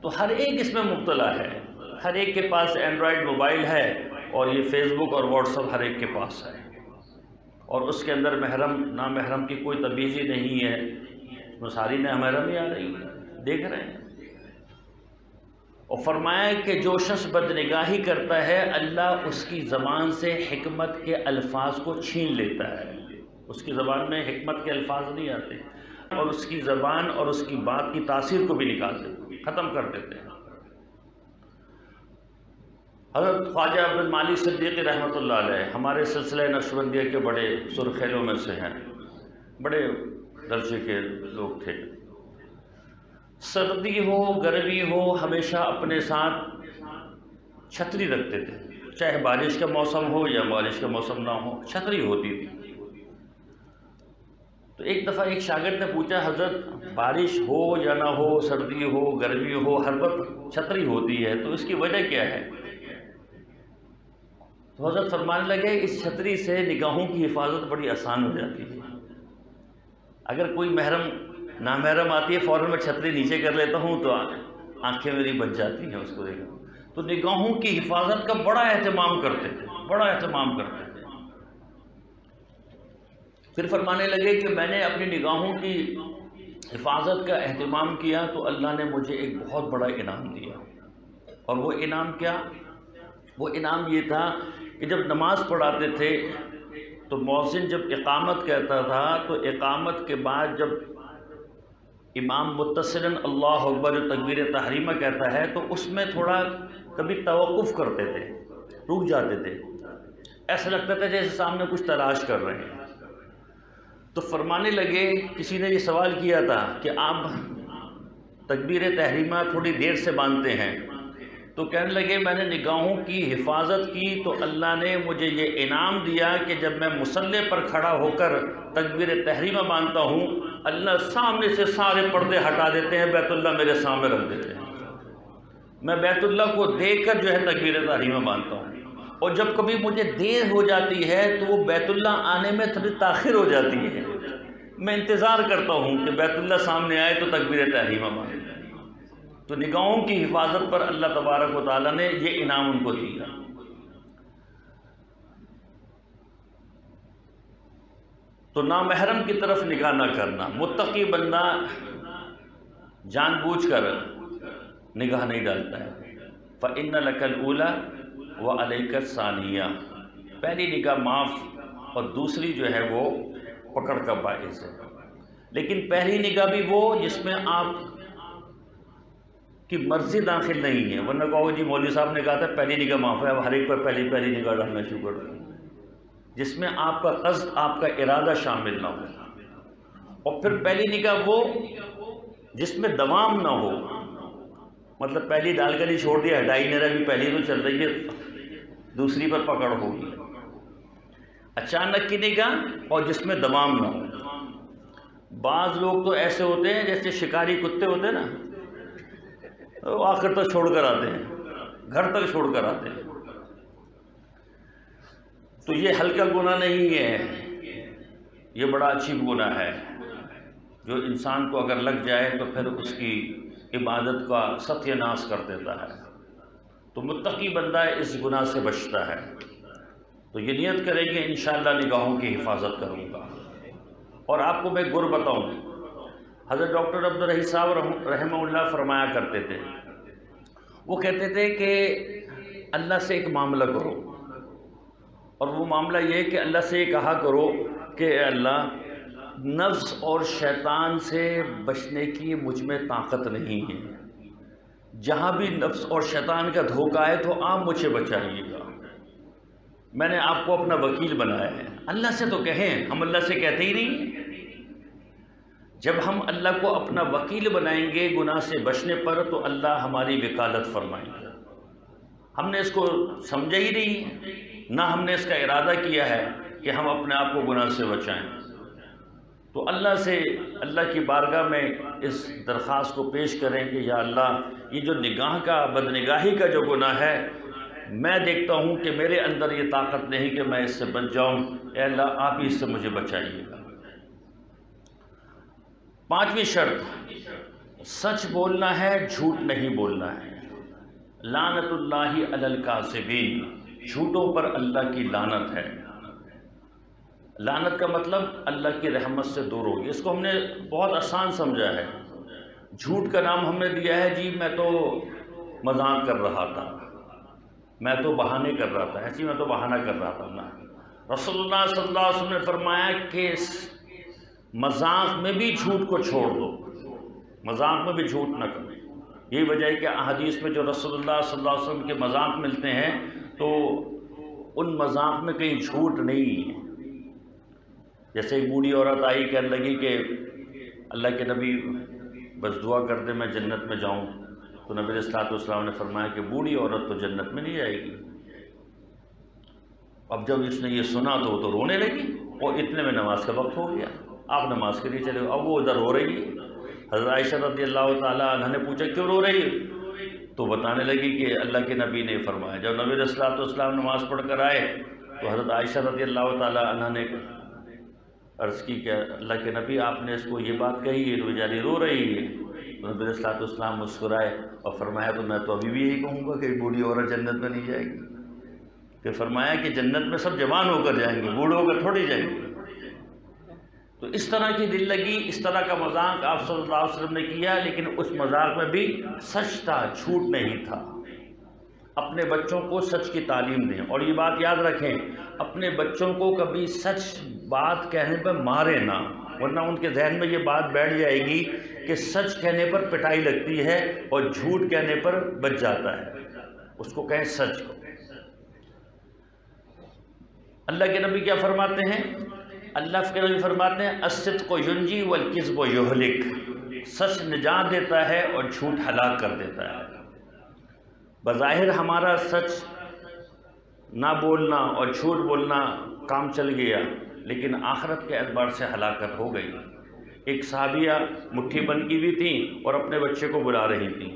تو ہر ایک اس میں مبتلا ہے، ہر ایک کے پاس اینڈرائڈ موبائل ہے، اور یہ فیس بک اور واٹس ایپ ہر ایک کے پاس ہے، اور اس کے اندر محرم نامحرم کی کوئی تمیز ہی نہیں ہے، اس میں ساری نامحرم ہی آ رہی ہے، دیکھ رہے ہیں۔ اور فرمایا کہ جو شخص بدنگاہی کرتا ہے اللہ اس کی زبان سے حکمت کے الفاظ کو چھین لیتا ہے، اس کی زبان میں حکمت کے الفاظ نہیں آتے، اور اس کی زبان اور اس کی بات کی تاثیر کو بھی نکال دیتے، ختم کر دیتے ہیں۔ حضرت خواجہ عبد المالک صدیقی رحمۃ اللہ علیہ ہمارے سلسلہ نقشبندیہ کے بڑے سرخیلوں میں سے ہیں، بڑے درجے کے لوگ تھے۔ سردی ہو گرمی ہو ہمیشہ اپنے ساتھ چھتری رکھتے تھے، چاہے بارش کا موسم ہو یا بارش کا موسم نہ ہو، چھتری ہوتی تھی۔ تو ایک دفعہ ایک شاگرد نے پوچھا حضرت بارش ہو یا نہ ہو، سردی ہو گرمی ہو، ہر وقت چھتری ہوتی ہے، تو اس کی وجہ کیا ہے؟ تو حضرت فرمانے لگے اس چھتری سے نگاہوں کی حفاظت بڑی آسان ہو جاتی ہے، اگر کوئی محرم نامحرم آتی ہے فوراً میں چھتری نیچے کر لیتا ہوں تو آنکھیں میری بچ جاتی ہیں اس کو دیکھا، تو نگاہوں کی حفاظت کا بڑا اہتمام کرتے تھے، بڑا اہتمام کرتے تھے۔ پھر فرمانے لگے کہ میں نے اپنی نگاہوں کی حفاظت کا اہتمام کیا تو اللہ نے مجھے ایک بہت بڑا انعام دیا، اور وہ انعام کیا؟ وہ انعام یہ تھا کہ جب نماز پڑھاتے تھے تو مؤذن جب اقامت کہتا تھا تو اقامت کے بعد جب امام متصلاً اللہ اکبر تکبیر تحریمہ کہتا ہے تو اس میں تھوڑا کبھی توقف کرتے تھے، رک جاتے تھے، ایسا لگتا تھا جیسے سامنے کچھ تلاش کر رہے ہیں۔ تو فرمانے لگے، کسی نے یہ سوال کیا تھا کہ آپ تکبیر تحریمہ تھوڑی دیر سے باندھتے ہیں، تو کہنے لگے میں نے نگاہوں کی حفاظت کی تو اللہ نے مجھے یہ انعام دیا کہ جب میں مصلی پر کھڑا ہو کر تکبیر تحریمہ باندھتا ہوں اللہ سامنے سے سارے پردے ہٹا دیتے ہیں، بیت اللہ میرے سامنے رکھ دیتے ہیں، میں بیت اللہ کو دیکھ کر جو ہے تکبیر تحریمہ باندھتا ہوں، اور جب کبھی مجھے دیر ہو جاتی ہے تو وہ بیت اللہ آنے میں تھوڑی تاخیر ہو جاتی ہے، میں انتظار کرتا ہوں کہ بیت اللہ سامنے آئے تو تکبیر تحریمہ باندھوں۔ تو نگاہوں کی حفاظت پر اللہ تبارک و تعالیٰ نے یہ انعام ان کو دیا۔ تو نامحرم کی طرف نگاہ نہ کرنا، متقی بندہ جان بوجھ کر نگاہ نہیں ڈالتا ہے۔ فَإِنَّ لَكَ الْأُولَى وَعَلَيْكَ الثَّانِيَةُ، پہلی نگاہ معاف اور دوسری جو ہے وہ پکڑ کا باعث ہے، لیکن پہلی نگاہ بھی وہ جس میں آپ کی مرضی داخل نہیں ہے، ورنہ کہو جی مولوی صاحب نے کہا تھا پہلی نگاہ معاف ہے، اب ہر ایک پر پہلی نگاہ ڈالنا شروع کر دیں، جس میں آپ کا قصد آپ کا ارادہ شامل نہ ہو۔ اور پھر پہلی نگاہ وہ جس میں دوام نہ ہو، مطلب پہلی ڈال کر ہی چھوڑ دیا، ہٹائی نہیں رہا، بھی پہلی تو چل رہی ہے دوسری پر پکڑ ہوگی۔ اچانک کی نگاہ اور جس میں دوام نہ ہو۔ بعض لوگ تو ایسے ہوتے ہیں جیسے شکاری کتے ہوتے ہیں نا، وہ آخر تک چھوڑ کر آتے ہیں، گھر تک چھوڑ کر آتے ہیں، تو یہ ہلکا گناہ نہیں ہے، یہ بڑا عجیب گناہ ہے جو انسان کو اگر لگ جائے تو پھر اس کی عبادت کا ستیہ ناش کر دیتا ہے۔ تو متقی بندہ اس گناہ سے بچتا ہے، تو یہ نیت کریں کہ انشاءاللہ نگاہوں کی حفاظت کروں گا۔ اور آپ کو میں گر بتاؤں، حضرت ڈاکٹر عبدالرحیم صاحب رحمہ اللہ فرمایا کرتے تھے، وہ کہتے تھے کہ اللہ سے ایک معاملہ کرو، اور وہ معاملہ یہ ہے کہ اللہ سے یہ کہا کرو کہ اے اللہ نفس اور شیطان سے بچنے کی مجھ میں طاقت نہیں ہے، جہاں بھی نفس اور شیطان کا دھوکہ ہے تو آپ مجھے بچائیے گا، میں نے آپ کو اپنا وکیل بنایا ہے۔ اللہ سے تو کہیں، ہم اللہ سے کہتے ہی نہیں۔ جب ہم اللہ کو اپنا وکیل بنائیں گے گناہ سے بچنے پر تو اللہ ہماری وکالت فرمائیں گے۔ ہم نے اس کو سمجھا ہی نہیں، نہ ہم نے اس کا ارادہ کیا ہے کہ ہم اپنے آپ کو گناہ سے بچائیں۔ تو اللہ سے، اللہ کی بارگاہ میں اس درخواست کو پیش کریں کہ یا اللہ یہ جو نگاہ کا، بدنگاہی کا جو گناہ ہے، میں دیکھتا ہوں کہ میرے اندر یہ طاقت نہیں کہ میں اس سے بچ جاؤں، اے اللہ آپ ہی اس سے مجھے بچائیے گا۔ پانچویں شرط، سچ بولنا ہے، جھوٹ نہیں بولنا ہے۔ لعنت اللہ علی الکاذبین، جھوٹوں پر اللہ کی لعنت ہے۔ لعنت کا مطلب اللہ کی رحمت سے دور ہوگی۔ اس کو ہم نے بہت آسان سمجھا ہے۔ جھوٹ کا نام ہم نے دیا ہے جی میں تو مذاق کر رہا تھا، میں تو بہانے کر رہا تھا، ایسی میں تو بہانہ کر رہا تھا۔ نا رسول اللہ صلی اللہ علیہ وسلم نے فرمایا کہ مذاق میں بھی جھوٹ کو چھوڑ دو، مذاق میں بھی جھوٹ نہ کرو۔ یہی وجہ ہے کہ احادیث میں جو رسول اللہ صلی اللہ علیہ وسلم کے مذاق ملتے ہیں تو ان مذاق میں کہیں جھوٹ نہیں ہے۔ جیسے ایک بوڑھی عورت آئی کہنے لگی کہ اللہ کے نبی بس دعا کر دے میں جنت میں جاؤں، تو نبی صلی اللہ علیہ وسلم نے فرمایا کہ بوڑھی عورت تو جنت میں نہیں جائے گی۔ اب جب اس نے یہ سنا تو وہ تو رونے لگی، اور اتنے میں نماز کا وقت ہو گیا، آپ نماز کے لیے چلے گئے۔ اب وہ ادھر رو رہی ہے۔ حضرت عائشہ رضی اللہ تعالیٰ عنہ نے پوچھا کیوں رو رہی ہے؟ تو بتانے لگی کہ اللہ کے نبی نے فرمایا۔ جب نبی صلی اللہ علیہ وسلم نماز پڑھ کر آئے تو حضرت عائشہ رضی اللہ تعالیٰ عنہ نے عرض کی کہ اللہ کے نبی آپ نے اس کو یہ بات کہی ہے، تو بیچاری رو رہی ہے۔ تو نبی صلی اللہ علیہ وسلم مسکرائے اور فرمایا تو میں تو ابھی بھی یہی کہوں گا کہ بوڑھی عورت جنت میں نہیں جائے گی۔ پھر فرمایا کہ جنت میں سب جوان ہو کر جائیں گے، بوڑھے ہو کر تھوڑی جائیں گے۔ تو اس طرح کی دل لگی، اس طرح کا مذاق آپ صلی اللہ علیہ وسلم نے کیا، لیکن اس مذاق میں بھی سچ تھا، جھوٹ نہیں تھا۔ اپنے بچوں کو سچ کی تعلیم دیں، اور یہ بات یاد رکھیں اپنے بچوں کو کبھی سچ بات کہنے پر مارے نہ، ورنہ ان کے ذہن میں یہ بات بیٹھ جائے گی کہ سچ کہنے پر پٹائی لگتی ہے اور جھوٹ کہنے پر بچ جاتا ہے۔ اس کو کہیں سچ کو۔ اللہ کے نبی کیا فرماتے ہیں؟ اللہ کے نبی فرماتے ہیں الصدق ینجی والکذب یہلک، سچ نجات دیتا ہے اور جھوٹ ہلاک کر دیتا ہے۔ بظاہر ہمارا سچ نہ بولنا اور جھوٹ بولنا کام چل گیا، لیکن آخرت کے اعتبار سے ہلاکت ہو گئی۔ ایک صحابیہ مٹھی بند کی ہوئی تھیں اور اپنے بچے کو بلا رہی تھیں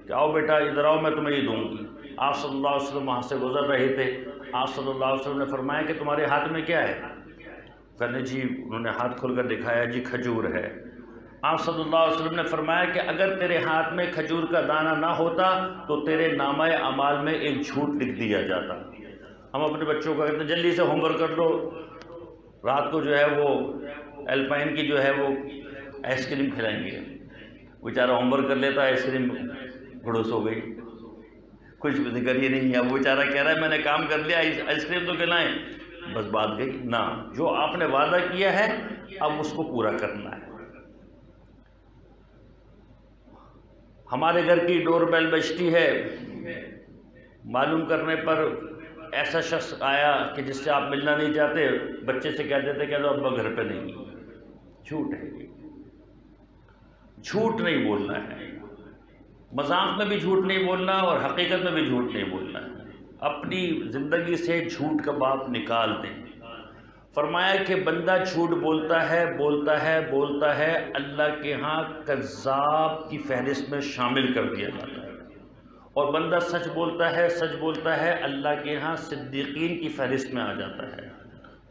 کہ آؤ بیٹا ادھر آؤ میں تمہیں یہ دوں گی۔ آپ صلی اللہ علیہ وسلم وہاں سے گزر رہے تھے۔ آپ صلی اللہ علیہ وسلم نے فرمایا کہ تمہارے ہاتھ میں کیا ہے؟ کہنے جی انہوں نے ہاتھ کھول کر دکھایا، جی کھجور ہے۔ آپ صلی اللہ علیہ وسلم نے فرمایا کہ اگر تیرے ہاتھ میں کھجور کا دانہ نہ ہوتا تو تیرے نامہ اعمال میں ایک جھوٹ لکھ دیا جاتا۔ ہم اپنے بچوں کو کہتے ہیں جلدی سے ہوم ورک کر لو، رات کو جو ہے وہ ایلپائن کی جو ہے وہ آئس کریم کھلائیں گے، بیچارہ ہوم ورک کر لیتا ہے، آئس کریم گھڑوس ہو گئی، کچھ ذکر یہ نہیں ہے، وہ بیچارہ کہہ رہا ہے میں نے کام کر لیا، آئس کریم تو کھلائیں، بس بات گئی نا۔ جو آپ نے وعدہ کیا ہے اب اس کو پورا کرنا ہے۔ ہمارے گھر کی ڈور بیل بجتی ہے، معلوم کرنے پر ایسا شخص آیا کہ جس سے آپ ملنا نہیں چاہتے، بچے سے کہہ دیتے کہ ابا گھر پہ نہیں۔ جھوٹ ہے، جھوٹ نہیں بولنا ہے، مذاق میں بھی جھوٹ نہیں بولنا اور حقیقت میں بھی جھوٹ نہیں بولنا ہے۔ اپنی زندگی سے جھوٹ کا باپ نکال دیں۔ فرمایا کہ بندہ جھوٹ بولتا ہے بولتا ہے بولتا ہے، اللہ کے ہاں کذاب کی فہرست میں شامل کر دیا جاتا ہے، اور بندہ سچ بولتا ہے سچ بولتا ہے، اللہ کے ہاں صدیقین کی فہرست میں آ جاتا ہے۔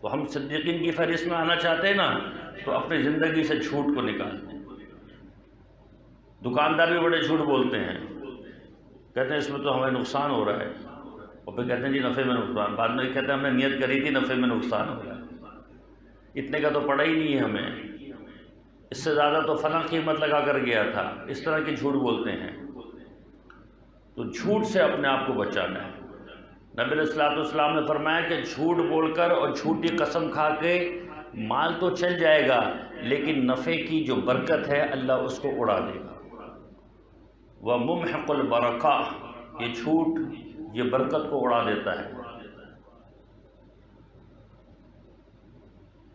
تو ہم صدیقین کی فہرست میں آنا چاہتے ہیں نا، تو اپنی زندگی سے جھوٹ کو نکال دیں۔ دکاندار بھی بڑے جھوٹ بولتے ہیں، کہتے ہیں اس میں تو ہمیں نقصان ہو رہا ہے، اور پھر کہتے ہیں جی نفع میں نقصان، بعد میں کہتے ہیں ہم نے نیت کری تھی نفع میں نقصان ہو رہا ہے، اتنے کا تو پڑا ہی نہیں ہے ہمیں، اس سے زیادہ تو فلاں قیمت لگا کر گیا تھا۔ اس طرح کے جھوٹ بولتے ہیں۔ تو جھوٹ سے اپنے آپ کو بچانا ہے۔ نبی علیہ الصلوۃ والسلام نے فرمایا کہ جھوٹ بول کر اور جھوٹی قسم کھا کے مال تو چل جائے گا، لیکن نفع کی جو برکت ہے اللہ اس کو اڑا دے گا۔ وَمُمْحِقُ الْبَرَكَةِ، یہ جھوٹ یہ برکت کو اڑا دیتا ہے۔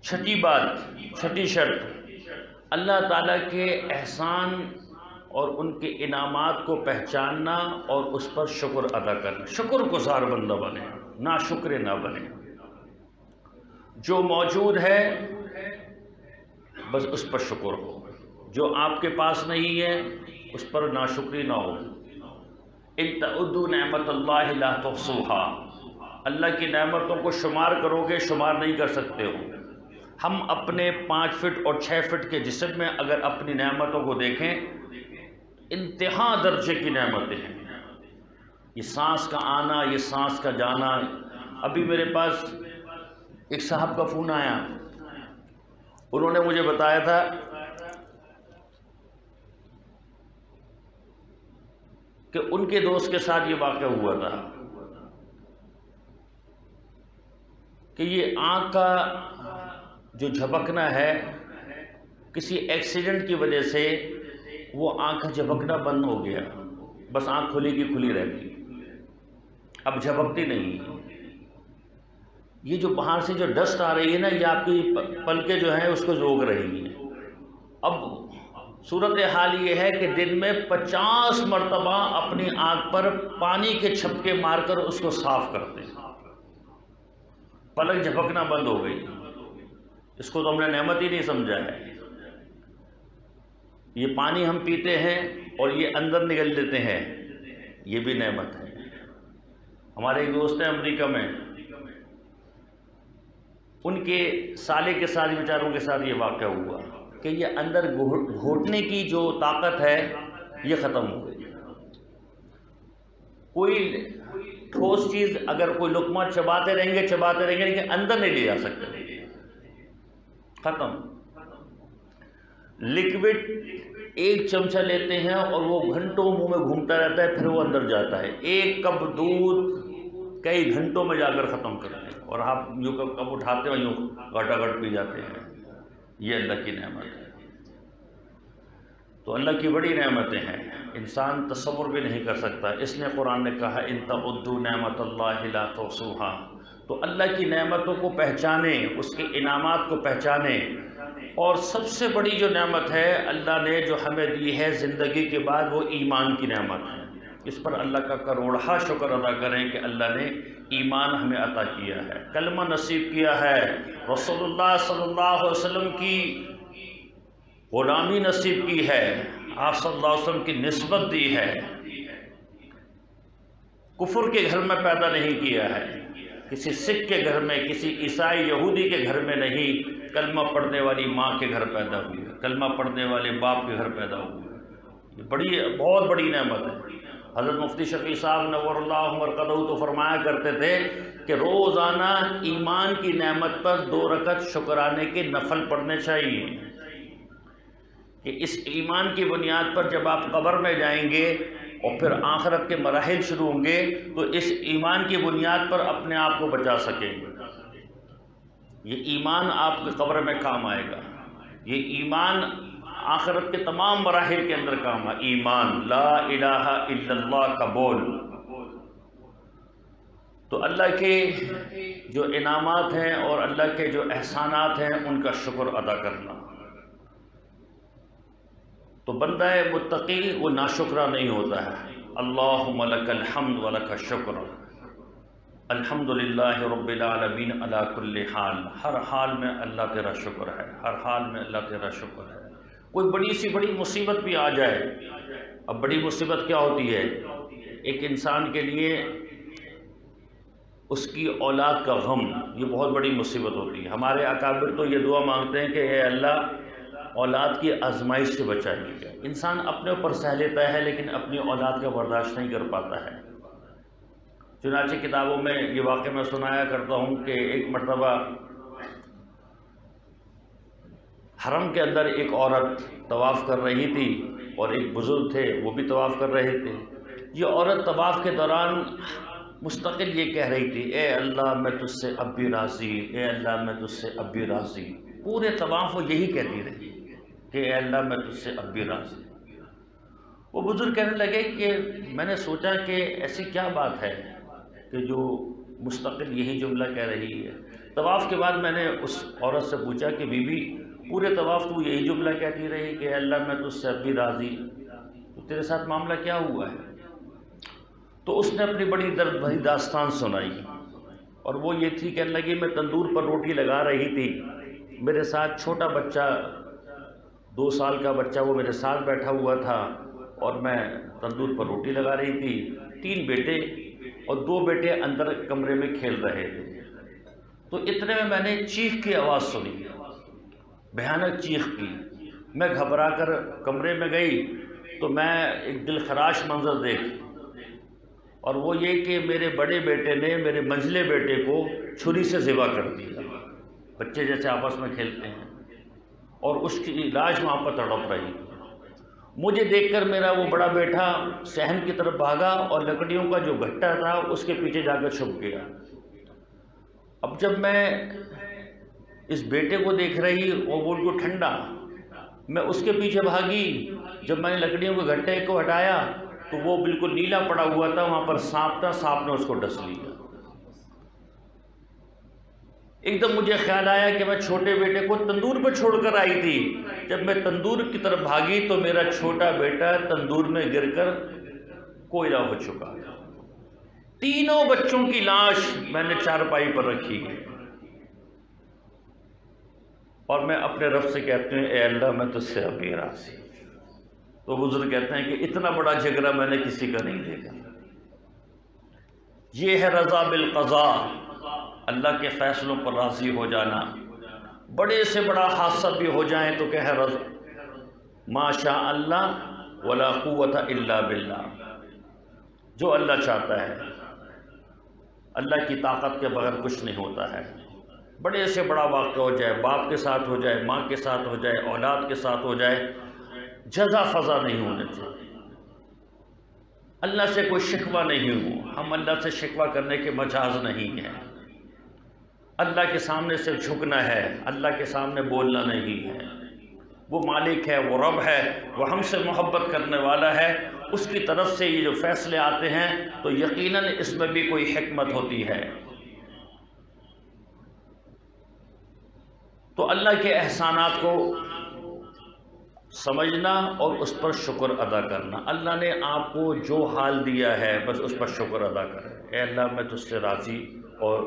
چھٹی بات، چھٹی شرط، اللہ تعالیٰ کے احسان اور ان کے انعامات کو پہچاننا اور اس پر شکر ادا کرنا۔ شکر گزار بندہ بنے، نا شکر نہ بنے۔ جو موجود ہے بس اس پر شکر ہو، جو آپ کے پاس نہیں ہے اس پر ناشکری نہ ہو۔ ان تعدوا نعمت اللہ لا تحصوها، اللہ کی نعمتوں کو شمار کرو گے شمار نہیں کر سکتے ہو۔ ہم اپنے 5 فٹ اور 6 فٹ کے جسم میں اگر اپنی نعمتوں کو دیکھیں، انتہا درجے کی نعمتیں ہیں۔ یہ سانس کا آنا، یہ سانس کا جانا۔ ابھی میرے پاس ایک صاحب کا فون آیا، انہوں نے مجھے بتایا تھا کہ ان کے دوست کے ساتھ یہ واقعہ ہوا تھا کہ یہ آنکھ کا جو جھپکنا ہے کسی ایکسیڈنٹ کی وجہ سے وہ آنکھ جھپکنا بند ہو گیا، بس آنکھ کھلی کی کھلی رہ گئی، اب جھپکتی نہیں۔ یہ جو باہر سے جو ڈسٹ آ رہی ہے نا، یہ آپ کی پلکیں جو ہیں اس کو روک رہی ہیں۔ اب صورتحال یہ ہے کہ دن میں 50 مرتبہ اپنی آنکھ پر پانی کے چھپکے مار کر اس کو صاف کرتے ہیں، پلک جھپکنا بند ہو گئی۔ اس کو تو ہم نے نعمت ہی نہیں سمجھا ہے۔ یہ پانی ہم پیتے ہیں اور یہ اندر نگل لیتے ہیں، یہ بھی نعمت ہے۔ ہمارے ایک دوست ہیں امریکہ میں، ان کے سالے کے ساتھ بیچاروں کے ساتھ یہ واقعہ ہوا کہ یہ اندر گھوٹنے کی جو طاقت ہے یہ ختم ہو گئی۔ کوئی ٹھوس چیز اگر کوئی لقمہ چباتے رہیں گے لیکن اندر نہیں لے جا سکتے، ختم۔ لکوڈ ایک چمچہ لیتے ہیں اور وہ گھنٹوں منہ میں گھومتا رہتا ہے، پھر وہ اندر جاتا ہے۔ ایک کپ دودھ کئی گھنٹوں میں جا کر ختم کرتے ہیں، اور آپ یوں کپ اٹھاتے ہیں یوں گھٹا گھٹ پی جاتے ہیں۔ یہ اللہ کی نعمت ہے۔ تو اللہ کی بڑی نعمتیں ہیں، انسان تصور بھی نہیں کر سکتا۔ اس نے قرآن نے کہا ان تعدوا نعمت اللہ لا تحصوها، تو اللہ کی نعمتوں کو پہچانیں، اس کے انعامات کو پہچانیں۔ اور سب سے بڑی جو نعمت ہے اللہ نے جو ہمیں دی ہے زندگی کے بعد، وہ ایمان کی نعمت ہے۔ اس پر اللہ کا کروڑہ شکر ادا کریں کہ اللہ نے ایمان ہمیں عطا کیا ہے، کلمہ نصیب کیا ہے، رسول اللہ صلی اللہ علیہ وسلم کی غلامی نصیب کی ہے، آپ صلی اللہ علیہ وسلم کی نسبت دی ہے، کفر کے گھر میں پیدا نہیں کیا ہے، کسی سکھ کے گھر میں، کسی عیسائی یہودی کے گھر میں نہیں، کلمہ پڑھنے والی ماں کے گھر پیدا ہوئی ہے، کلمہ پڑھنے والے باپ کے گھر پیدا ہوئی ہے۔ یہ بڑی بہت بڑی نعمت ہے۔ حضرت مفتی شفیع صاحب نور اللہ مرقدہ تو فرمایا کرتے تھے کہ روزانہ ایمان کی نعمت پر 2 رکعت شکرانے کے نفل پڑھنے چاہیے، کہ اس ایمان کی بنیاد پر جب آپ قبر میں جائیں گے اور پھر آخرت کے مراحل شروع ہوں گے تو اس ایمان کی بنیاد پر اپنے آپ کو بچا سکیں گے۔ یہ ایمان آپ کے قبر میں کام آئے گا، یہ ایمان آخرت کے تمام مراحل کے اندر کام آئے۔ ایمان لا الہ الا اللہ کا بول۔ تو اللہ کے جو انعامات ہیں اور اللہ کے جو احسانات ہیں ان کا شکر ادا کرنا۔ تو بندہ متقی وہ ناشکرہ نہیں ہوتا ہے۔ اللہم لک الحمد ولک الشکر، الحمدللہ رب العالمین علی کل حال، ہر حال میں اللہ تیرا شکر ہے، ہر حال میں اللہ تیرا شکر ہے۔ کوئی بڑی سی بڑی مصیبت بھی آ جائے، اب بڑی مصیبت کیا ہوتی ہے؟ ایک انسان کے لیے اس کی اولاد کا غم، یہ بہت بڑی مصیبت ہوتی ہے۔ ہمارے اکابر تو یہ دعا مانگتے ہیں کہ اے اللہ اولاد کی آزمائش سے بچائیے۔ انسان اپنے اوپر سہ لیتا ہے لیکن اپنی اولاد کا برداشت نہیں کر پاتا ہے۔ چنانچہ کتابوں میں یہ واقعہ میں سنایا کرتا ہوں کہ ایک مرتبہ حرم کے اندر ایک عورت طواف کر رہی تھی اور ایک بزرگ تھے وہ بھی طواف کر رہے تھے۔ یہ عورت طواف کے دوران مستقل یہ کہہ رہی تھی اے اللہ میں تجھ سے اب بھی راضی، اے اللہ میں تجھ سے اب بھی راضی۔ پورے طواف وہ یہی کہتی رہی کہ اے اللہ میں تجھ سے اب بھی راضی۔ وہ بزرگ کہنے لگے کہ میں نے سوچا کہ ایسی کیا بات ہے کہ جو مستقل یہی جملہ کہہ رہی ہے۔ طواف کے بعد میں نے اس عورت سے پوچھا کہ بی بی پورے طواف تو یہی جملہ کہتی رہی کہ اے اللہ میں تجھ سے اب بھی راضی، تو تیرے ساتھ معاملہ کیا ہوا ہے؟ تو اس نے اپنی بڑی درد بھری داستان سنائی، اور وہ یہ تھی، کہنے لگی میں تندور پر روٹی لگا رہی تھی، میرے ساتھ چھوٹا بچہ 2 سال کا بچہ وہ میرے ساتھ بیٹھا ہوا تھا، اور میں تندور پر روٹی لگا رہی تھی، 3 بیٹے اور 2 بیٹے اندر کمرے میں کھیل رہے تھے۔ تو اتنے میں نے چیخ کی آواز سنی، بھیانک چیخ کی۔ میں گھبرا کر کمرے میں گئی تو میں ایک دل خراش منظر دیکھ، اور وہ یہ کہ میرے بڑے بیٹے نے میرے منجلے بیٹے کو چھری سے ذبح کر دیا، بچے جیسے آپس میں کھیلتے ہیں، اور اس کی لاش وہاں پر تڑپ رہی۔ مجھے دیکھ کر میرا وہ بڑا بیٹا صحن کی طرف بھاگا اور لکڑیوں کا جو گھٹا تھا اس کے پیچھے جا کر چھپ گیا۔ اب جب میں اس بیٹے کو دیکھ رہی اور وہ بالکل ٹھنڈا، میں اس کے پیچھے بھاگی۔ جب میں نے لکڑیوں کے گھٹے کو ہٹایا تو وہ بالکل نیلا پڑا ہوا تھا، وہاں پر سانپ تھا، سانپ نے اس کو ڈس لیا۔ ایک دم مجھے خیال آیا کہ میں چھوٹے بیٹے کو تندور پہ چھوڑ کر آئی تھی۔ جب میں تندور کی طرف بھاگی تو میرا چھوٹا بیٹا تندور میں گر کر کوئلہ ہو چکا۔ 3 بچوں کی لاش میں نے چارپائی پر رکھی، اور میں اپنے رب سے کہتے ہیں اے اللہ میں تجھ سے اب بھی راضی۔ تو بزرگ کہتے ہیں کہ اتنا بڑا جھگڑا میں نے کسی کا نہیں دیکھا۔ یہ ہے رضا بالقضاء، اللہ کے فیصلوں پر راضی ہو جانا۔ بڑے سے بڑا حادثہ بھی ہو جائیں تو کہ ہے رضا ما شاء اللہ ولا قوت الا باللہ، جو اللہ چاہتا ہے، اللہ کی طاقت کے بغیر کچھ نہیں ہوتا ہے۔ بڑے سے بڑا واقعہ ہو جائے، باپ کے ساتھ ہو جائے، ماں کے ساتھ ہو جائے، اولاد کے ساتھ ہو جائے، جزا فضا نہیں ہونے چاہیے۔ اللہ سے کوئی شکوہ نہیں ہو، ہم اللہ سے شکوہ کرنے کے مجاز نہیں ہیں۔ اللہ کے سامنے صرف جھکنا ہے، اللہ کے سامنے بولنا نہیں ہے۔ وہ مالک ہے، وہ رب ہے، وہ ہم سے محبت کرنے والا ہے، اس کی طرف سے یہ جو فیصلے آتے ہیں تو یقیناً اس میں بھی کوئی حکمت ہوتی ہے۔ تو اللہ کے احسانات کو سمجھنا اور اس پر شکر ادا کرنا۔ اللہ نے آپ کو جو حال دیا ہے بس اس پر شکر ادا کریں۔ اے اللہ میں تجھ سے راضی، اور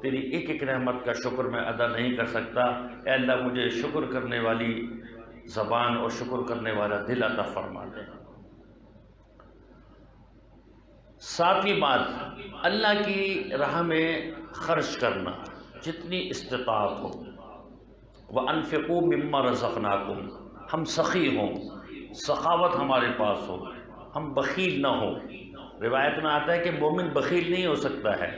تیری ایک ایک نعمت کا شکر میں ادا نہیں کر سکتا، اے اللہ مجھے شکر کرنے والی زبان اور شکر کرنے والا دل عطا فرما دے۔ ساتویں بات، اللہ کی راہ میں خرچ کرنا جتنی استطاعت ہو۔ وَأَنفِقُوا مِمَّا رَزَقْنَاكُمْ، ہم سخی ہوں، سخاوت ہمارے پاس ہو، ہم بخیل نہ ہوں۔ روایت میں آتا ہے کہ مومن بخیل نہیں ہو سکتا ہے،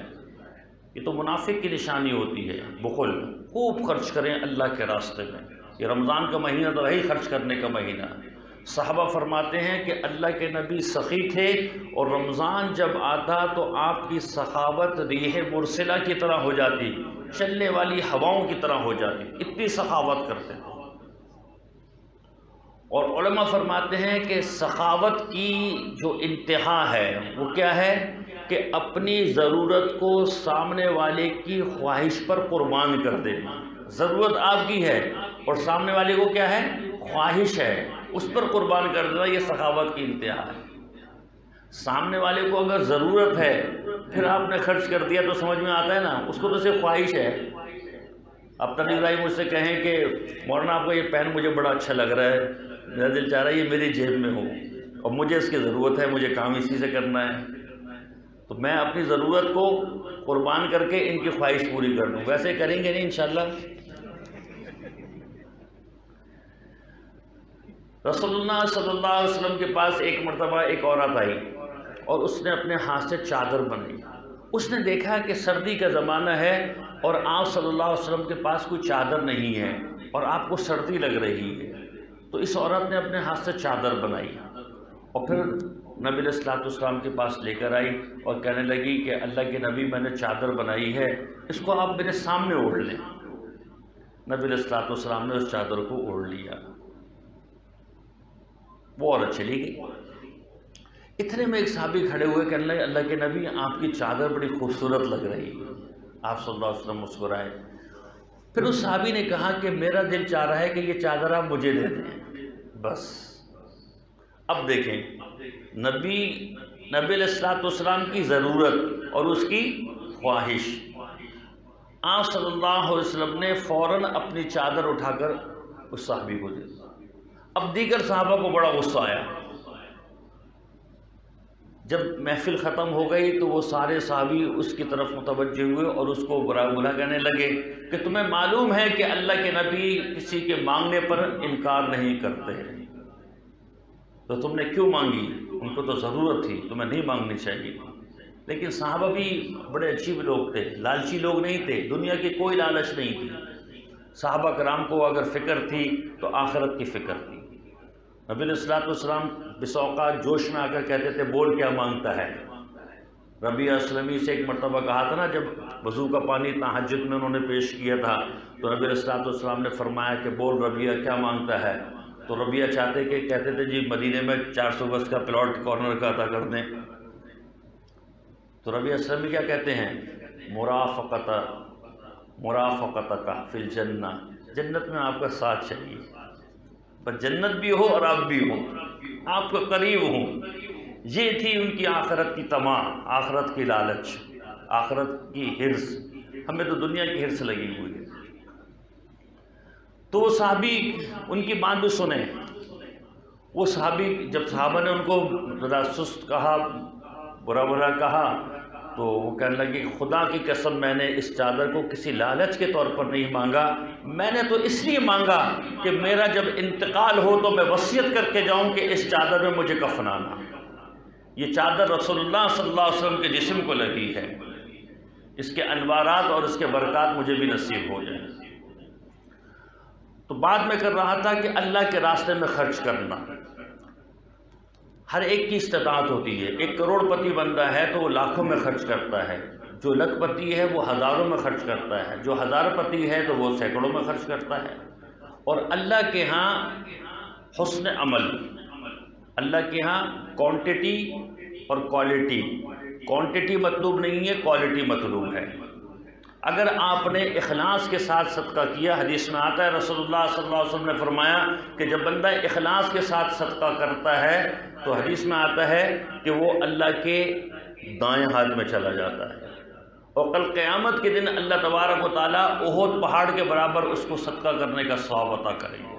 یہ تو منافق کی نشانی ہوتی ہے بخل۔ خوب خرچ کریں اللہ کے راستے میں۔ یہ رمضان کا مہینہ تو ہے خرچ کرنے کا مہینہ۔ صحابہ فرماتے ہیں کہ اللہ کے نبی سخی تھے، اور رمضان جب آتا تو آپ کی سخاوت ریح مرسلہ کی طرح ہو جاتی، چلنے والی ہواؤں کی طرح ہو جاتی، اتنی سخاوت کرتے تھے۔ اور علماء فرماتے ہیں کہ سخاوت کی جو انتہا ہے وہ کیا ہے کہ اپنی ضرورت کو سامنے والے کی خواہش پر قربان کر دینا۔ ضرورت آپ کی ہے اور سامنے والے کو کیا ہے، خواہش ہے، اس پر قربان کر دینا، یہ سخاوت کی انتہا ہے۔ سامنے والے کو اگر ضرورت ہے پھر آپ نے خرچ کر دیا تو سمجھ میں آتا ہے نا، اس کو تو صرف خواہش ہے۔ اب تنویر بھائی مجھ سے کہیں کہ مولانا آپ کا یہ پین مجھے بڑا اچھا لگ رہا ہے، میرا دل چاہ رہا ہے یہ میری جیب میں ہو، اور مجھے اس کی ضرورت ہے، مجھے کام اسی سے کرنا ہے، تو میں اپنی ضرورت کو قربان کر کے ان کی خواہش پوری کر دوں۔ ویسے کریں گے نہیں انشاءاللہ۔ رسول اللہ صلی اللہ علیہ وسلم کے پاس ایک مرتبہ ایک عورت آئی اور اس نے اپنے ہاتھ سے چادر بنائی۔ اس نے دیکھا کہ سردی کا زمانہ ہے اور آپ صلی اللہ علیہ وسلم کے پاس کوئی چادر نہیں ہے اور آپ کو سردی لگ رہی ہے، تو اس عورت نے اپنے ہاتھ سے چادر بنائی اور پھر نبی علیہ الصلوۃ والسلام کے پاس لے کر آئی اور کہنے لگی کہ اللہ کے نبی میں نے چادر بنائی ہے، اس کو آپ میرے سامنے اوڑھ لیں۔ نبی علیہ الصلوۃ والسلام نے اس چادر کو اوڑھ لیا، وہ عورت چلی گئی۔ اتنے میں ایک صحابی کھڑے ہوئے کہ اللہ کے نبی آپ کی چادر بڑی خوبصورت لگ رہی ہے۔ آپ صلی اللہ علیہ وسلم مسکرائے۔ پھر اس صحابی نے کہا کہ میرا دل چاہ رہا ہے کہ یہ چادر آپ مجھے دے دیں بس۔ اب دیکھیں نبی علیہ الصلوۃ والسلام کی ضرورت اور اس کی خواہش، آپ صلی اللہ علیہ وسلم نے فوراً اپنی چادر اٹھا کر اس صحابی کو دے دی۔ اب دیگر صحابہ کو بڑا غصہ آیا۔ جب محفل ختم ہو گئی تو وہ سارے صحابی اس کی طرف متوجہ ہوئے اور اس کو برا بھلا کہنے لگے کہ تمہیں معلوم ہے کہ اللہ کے نبی کسی کے مانگنے پر انکار نہیں کرتے، تو تم نے کیوں مانگی؟ ان کو تو ضرورت تھی، تمہیں نہیں مانگنی چاہیے۔ لیکن صحابہ بھی بڑے عجیب لوگ تھے، لالچی لوگ نہیں تھے، دنیا کی کوئی لالچ نہیں تھی۔ صحابہ کرام کو اگر فکر تھی تو آخرت کی فکر تھی۔ نبی علیہ الصلوۃ والسلام بس اوقات جوش میں آ کر کہتے تھے بول کیا مانگتا ہے۔ ربیعہ اسلمی سے ایک مرتبہ کہا تھا نا، جب وضو کا پانی تہجد میں انہوں نے پیش کیا تھا تو نبی علیہ الصلوۃ والسلام نے فرمایا کہ بول ربیعہ کیا مانگتا ہے؟ تو ربیعہ کہتے تھے جی مدینے میں 400 گز کا پلاٹ کارنر کا عطا کر دیں۔ تو ربیعہ اسلامی کیا کہتے ہیں؟ مرافقتک فی الجنہ، جنت میں آپ کا ساتھ چاہیے، بس جنت بھی ہو اور آپ بھی ہوں، آپ کو قریب ہوں۔ یہ تھی ان کی آخرت کی طمع، آخرت کی لالچ، آخرت کی حرص۔ ہمیں تو دنیا کی حرص لگی ہوئی ہے۔ تو وہ صحابی ان کی بات بھی سنیں۔ وہ صحابی جب صحابہ نے ان کو ذرا سست کہا، برا بھلا کہا، تو وہ کہنے لگے خدا کی قسم میں نے اس چادر کو کسی لالچ کے طور پر نہیں مانگا، میں نے تو اس لیے مانگا کہ میرا جب انتقال ہو تو میں وصیت کر کے جاؤں کہ اس چادر میں مجھے کفنانا۔ یہ چادر رسول اللہ صلی اللہ علیہ وسلم کے جسم کو لگی ہے، اس کے انوارات اور اس کے برکات مجھے بھی نصیب ہو جائیں۔ تو بات میں کر رہا تھا کہ اللہ کے راستے میں خرچ کرنا ہر ایک کی استطاعت ہوتی ہے۔ ایک کروڑ پتی بندہ ہے تو وہ لاکھوں میں خرچ کرتا ہے، جو لکھ پتی ہے وہ ہزاروں میں خرچ کرتا ہے، جو ہزار پتی ہے تو وہ سینکڑوں میں خرچ کرتا ہے۔ اور اللہ کے ہاں حسن عمل، اللہ کے ہاں کوانٹٹی اور کوالٹی، کوانٹٹی مطلوب نہیں ہے، کوالٹی مطلوب ہے۔ اگر آپ نے اخلاص کے ساتھ صدقہ کیا، حدیث میں آتا ہے رسول اللہ صلی اللہ علیہ وسلم نے فرمایا کہ جب بندہ اخلاص کے ساتھ صدقہ کرتا ہے تو حدیث میں آتا ہے کہ وہ اللہ کے دائیں ہاتھ میں چلا جاتا ہے، اور کل قیامت کے دن اللہ تبارک و تعالیٰ احد پہاڑ کے برابر اس کو صدقہ کرنے کا ثواب عطا کریں گے۔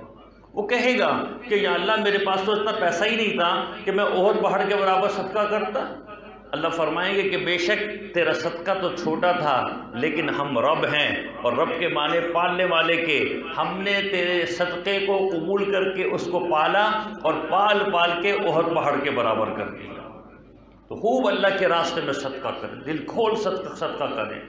وہ کہے گا کہ یا اللہ میرے پاس تو اتنا پیسہ ہی نہیں تھا کہ میں احد پہاڑ کے برابر صدقہ کرتا۔ اللہ فرمائیں گے کہ بے شک تیرا صدقہ تو چھوٹا تھا، لیکن ہم رب ہیں، اور رب کے معنی پالنے والے کے، ہم نے تیرے صدقے کو قبول کر کے اس کو پالا اور پال پال کے احد پہاڑ کے برابر کر دیا۔ تو خوب اللہ کے راستے میں صدقہ کریں، دل کھول صدقہ کریں،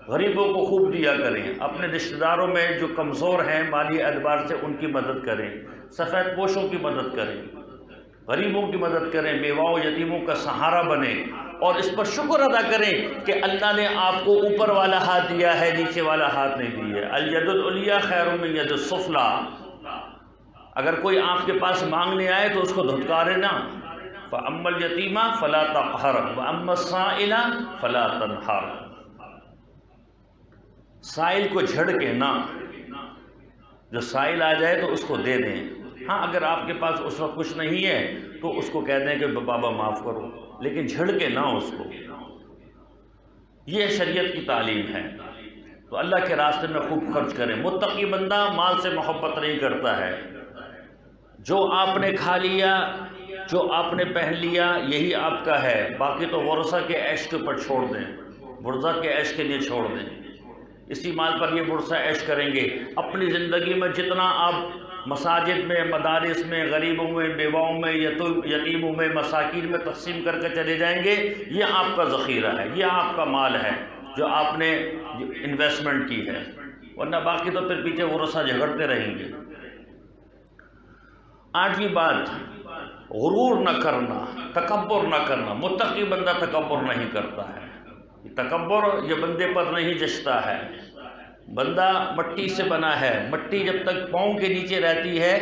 غریبوں کو خوب دیا کریں، اپنے رشتہ داروں میں جو کمزور ہیں مالی اعتبار سے ان کی مدد کریں، سفید پوشوں کی مدد کریں، غریبوں کی مدد کریں، بیواؤں یتیموں کا سہارا بنیں، اور اس پر شکر ادا کریں کہ اللہ نے آپ کو اوپر والا ہاتھ دیا ہے، نیچے والا ہاتھ نہیں دیا ہے۔ الید العلیٰ خیر من ید السفلیٰ۔ اگر کوئی آپ کے پاس مانگنے آئے تو اس کو دھتکارے نہ۔ فَأَمَّا الْيَتِيمَ فَلَا تَقْهَرْ وَأَمَّا السَّائِلَ فَلَا تَنْهَرْ۔ سائل کو جھڑ کے نہ، جو سائل آ جائے تو اس کو دے دیں۔ ہاں اگر آپ کے پاس اس وقت کچھ نہیں ہے تو اس کو کہہ دیں کہ بابا معاف کرو، لیکن جھڑ کے نہ اس کو۔ یہ شریعت کی تعلیم ہے۔ تو اللہ کے راستے میں خوب خرچ کریں۔ متقی بندہ مال سے محبت نہیں کرتا ہے۔ جو آپ نے کھا لیا، جو آپ نے پہن لیا، یہی آپ کا ہے، باقی تو ورثہ کے عیش کے اوپر چھوڑ دیں، ورثہ کے عیش کے لیے چھوڑ دیں۔ اسی مال پر یہ ورثہ عیش کریں گے۔ اپنی زندگی میں جتنا آپ مساجد میں، مدارس میں، غریبوں میں، بیواؤں میں، یتیموں میں، مساکین میں تقسیم کر کے چلے جائیں گے، یہ آپ کا ذخیرہ ہے، یہ آپ کا مال ہے جو آپ نے انویسٹمنٹ کی ہے، ورنہ باقی تو پھر پیچھے ورثہ جھگڑتے رہیں گے۔ 8ویں بات، غرور نہ کرنا، تکبر نہ کرنا۔ متقی بندہ تکبر نہیں کرتا ہے، تکبر یہ بندے پر نہیں جچتا ہے۔ بندہ مٹی سے بنا ہے، مٹی جب تک پاؤں کے نیچے رہتی ہے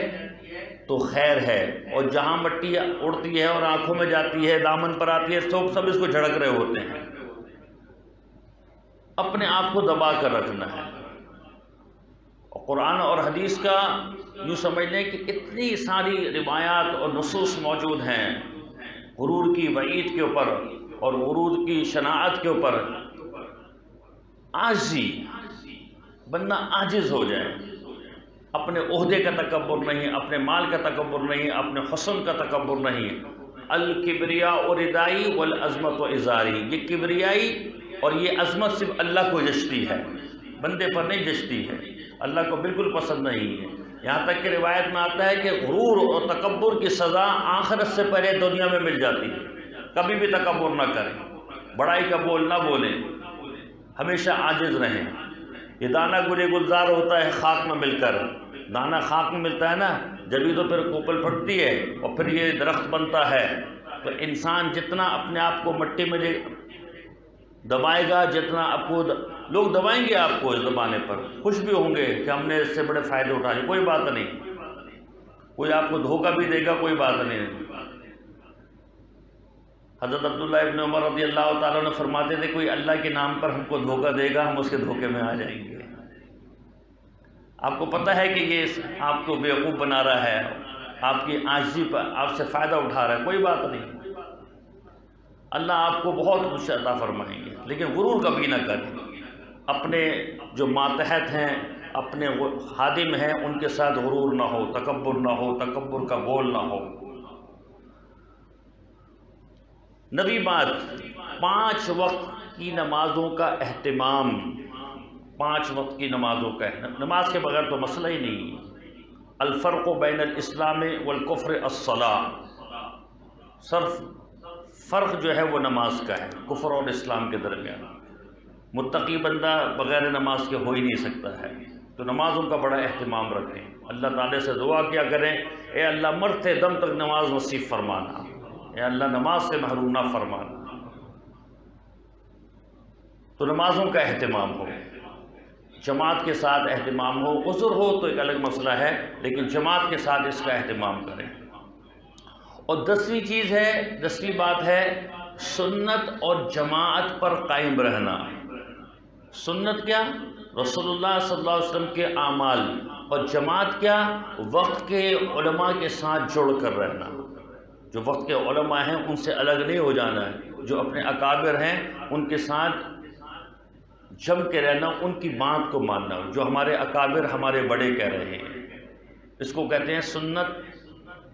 تو خیر ہے، اور جہاں مٹی اڑتی ہے اور آنکھوں میں جاتی ہے، دامن پر آتی ہے، سب اس کو جھڑک رہے ہوتے ہیں۔ اپنے آپ کو دبا کر رکھنا ہے۔ قرآن اور حدیث کا یوں سمجھ لیں کہ اتنی ساری روایات اور نصوص موجود ہیں غرور کی وعید کے اوپر اور غرور کی شناعت کے اوپر۔ عاجزی، بندہ عاجز ہو جائے، اپنے عہدے کا تکبر نہیں، اپنے مال کا تکبر نہیں، اپنے حسن کا تکبر نہیں۔ الکبریاء ردائی والعظمت ازاری، یہ کبریائی اور یہ عظمت صرف اللہ کو جچتی ہے، بندے پر نہیں جچتی ہے، اللہ کو بالکل پسند نہیں ہے۔ یہاں تک کہ روایت میں آتا ہے کہ غرور اور تکبر کی سزا آخرت سے پہلے دنیا میں مل جاتی ہے۔ کبھی بھی تکبر نہ کریں، بڑائی کا بول نہ بولیں، ہمیشہ عاجز رہیں۔ یہ دانہ گلے گلزار ہوتا ہے خاک میں مل کر، دانہ خاک میں ملتا ہے نا، جبھی تو پھر کوپل پھٹتی ہے اور پھر یہ درخت بنتا ہے۔ تو انسان جتنا اپنے آپ کو مٹی میں دبائے گا، جتنا آپ کو لوگ دبائیں گے، آپ کو اس دبانے پر خوش بھی ہوں گے کہ ہم نے اس سے بڑے فائدے اٹھا لیے، کوئی بات نہیں، کوئی آپ کو دھوکہ بھی دے گا، کوئی بات نہیں۔ حضرت عبداللہ ابن عمر رضی اللہ تعالیٰ نے فرماتے تھے کوئی اللہ کے نام پر ہم کو دھوکہ دے گا، ہم اس کے دھوکے میں آ جائیں گے۔ آپ کو پتہ ہے کہ یہ آپ کو بیوقوف بنا رہا ہے، آپ کی عاجزی پر آپ سے فائدہ اٹھا رہا ہے، کوئی بات نہیں، اللہ آپ کو بہت کچھ عطا فرمائیں گے، لیکن غرور کبھی نہ کریں۔ اپنے جو ماتحت ہیں، اپنے خادم ہیں، ان کے ساتھ غرور نہ ہو، تکبر نہ ہو، تکبر کا بول نہ ہو۔ نبی بات 5 وقت کی نمازوں کا اہتمام، 5 وقت کی نمازوں کا نماز کے بغیر تو مسئلہ ہی نہیں۔ الفرق بین الاسلام والکفر الصلاۃ، صرف فرق جو ہے وہ نماز کا ہے، کفر اور اسلام کے درمیان۔ متقی بندہ بغیر نماز کے ہو ہی نہیں سکتا ہے، تو نمازوں کا بڑا اہتمام رکھیں۔ اللہ تعالیٰ سے دعا کیا کریں، اے اللہ مرتے دم تک نماز نصیب فرمانا، اے اللہ نماز سے محروم نہ فرمانا۔ تو نمازوں کا اہتمام ہو، جماعت کے ساتھ اہتمام ہو، عذر ہو تو ایک الگ مسئلہ ہے، لیکن جماعت کے ساتھ اس کا اہتمام کریں۔ اور 10ویں چیز ہے، 10ویں بات ہے سنت اور جماعت پر قائم رہنا۔ سنت کیا؟ رسول اللہ صلی اللہ علیہ وسلم کے اعمال، اور جماعت کیا؟ وقت کے علماء کے ساتھ جڑ کر رہنا۔ جو وقت کے علماء ہیں ان سے الگ نہیں ہو جانا ہے، جو اپنے اکابر ہیں ان کے ساتھ جم کے رہنا، ان کی بات کو ماننا، جو ہمارے اکابر ہمارے بڑے کہہ رہے ہیں، اس کو کہتے ہیں سنت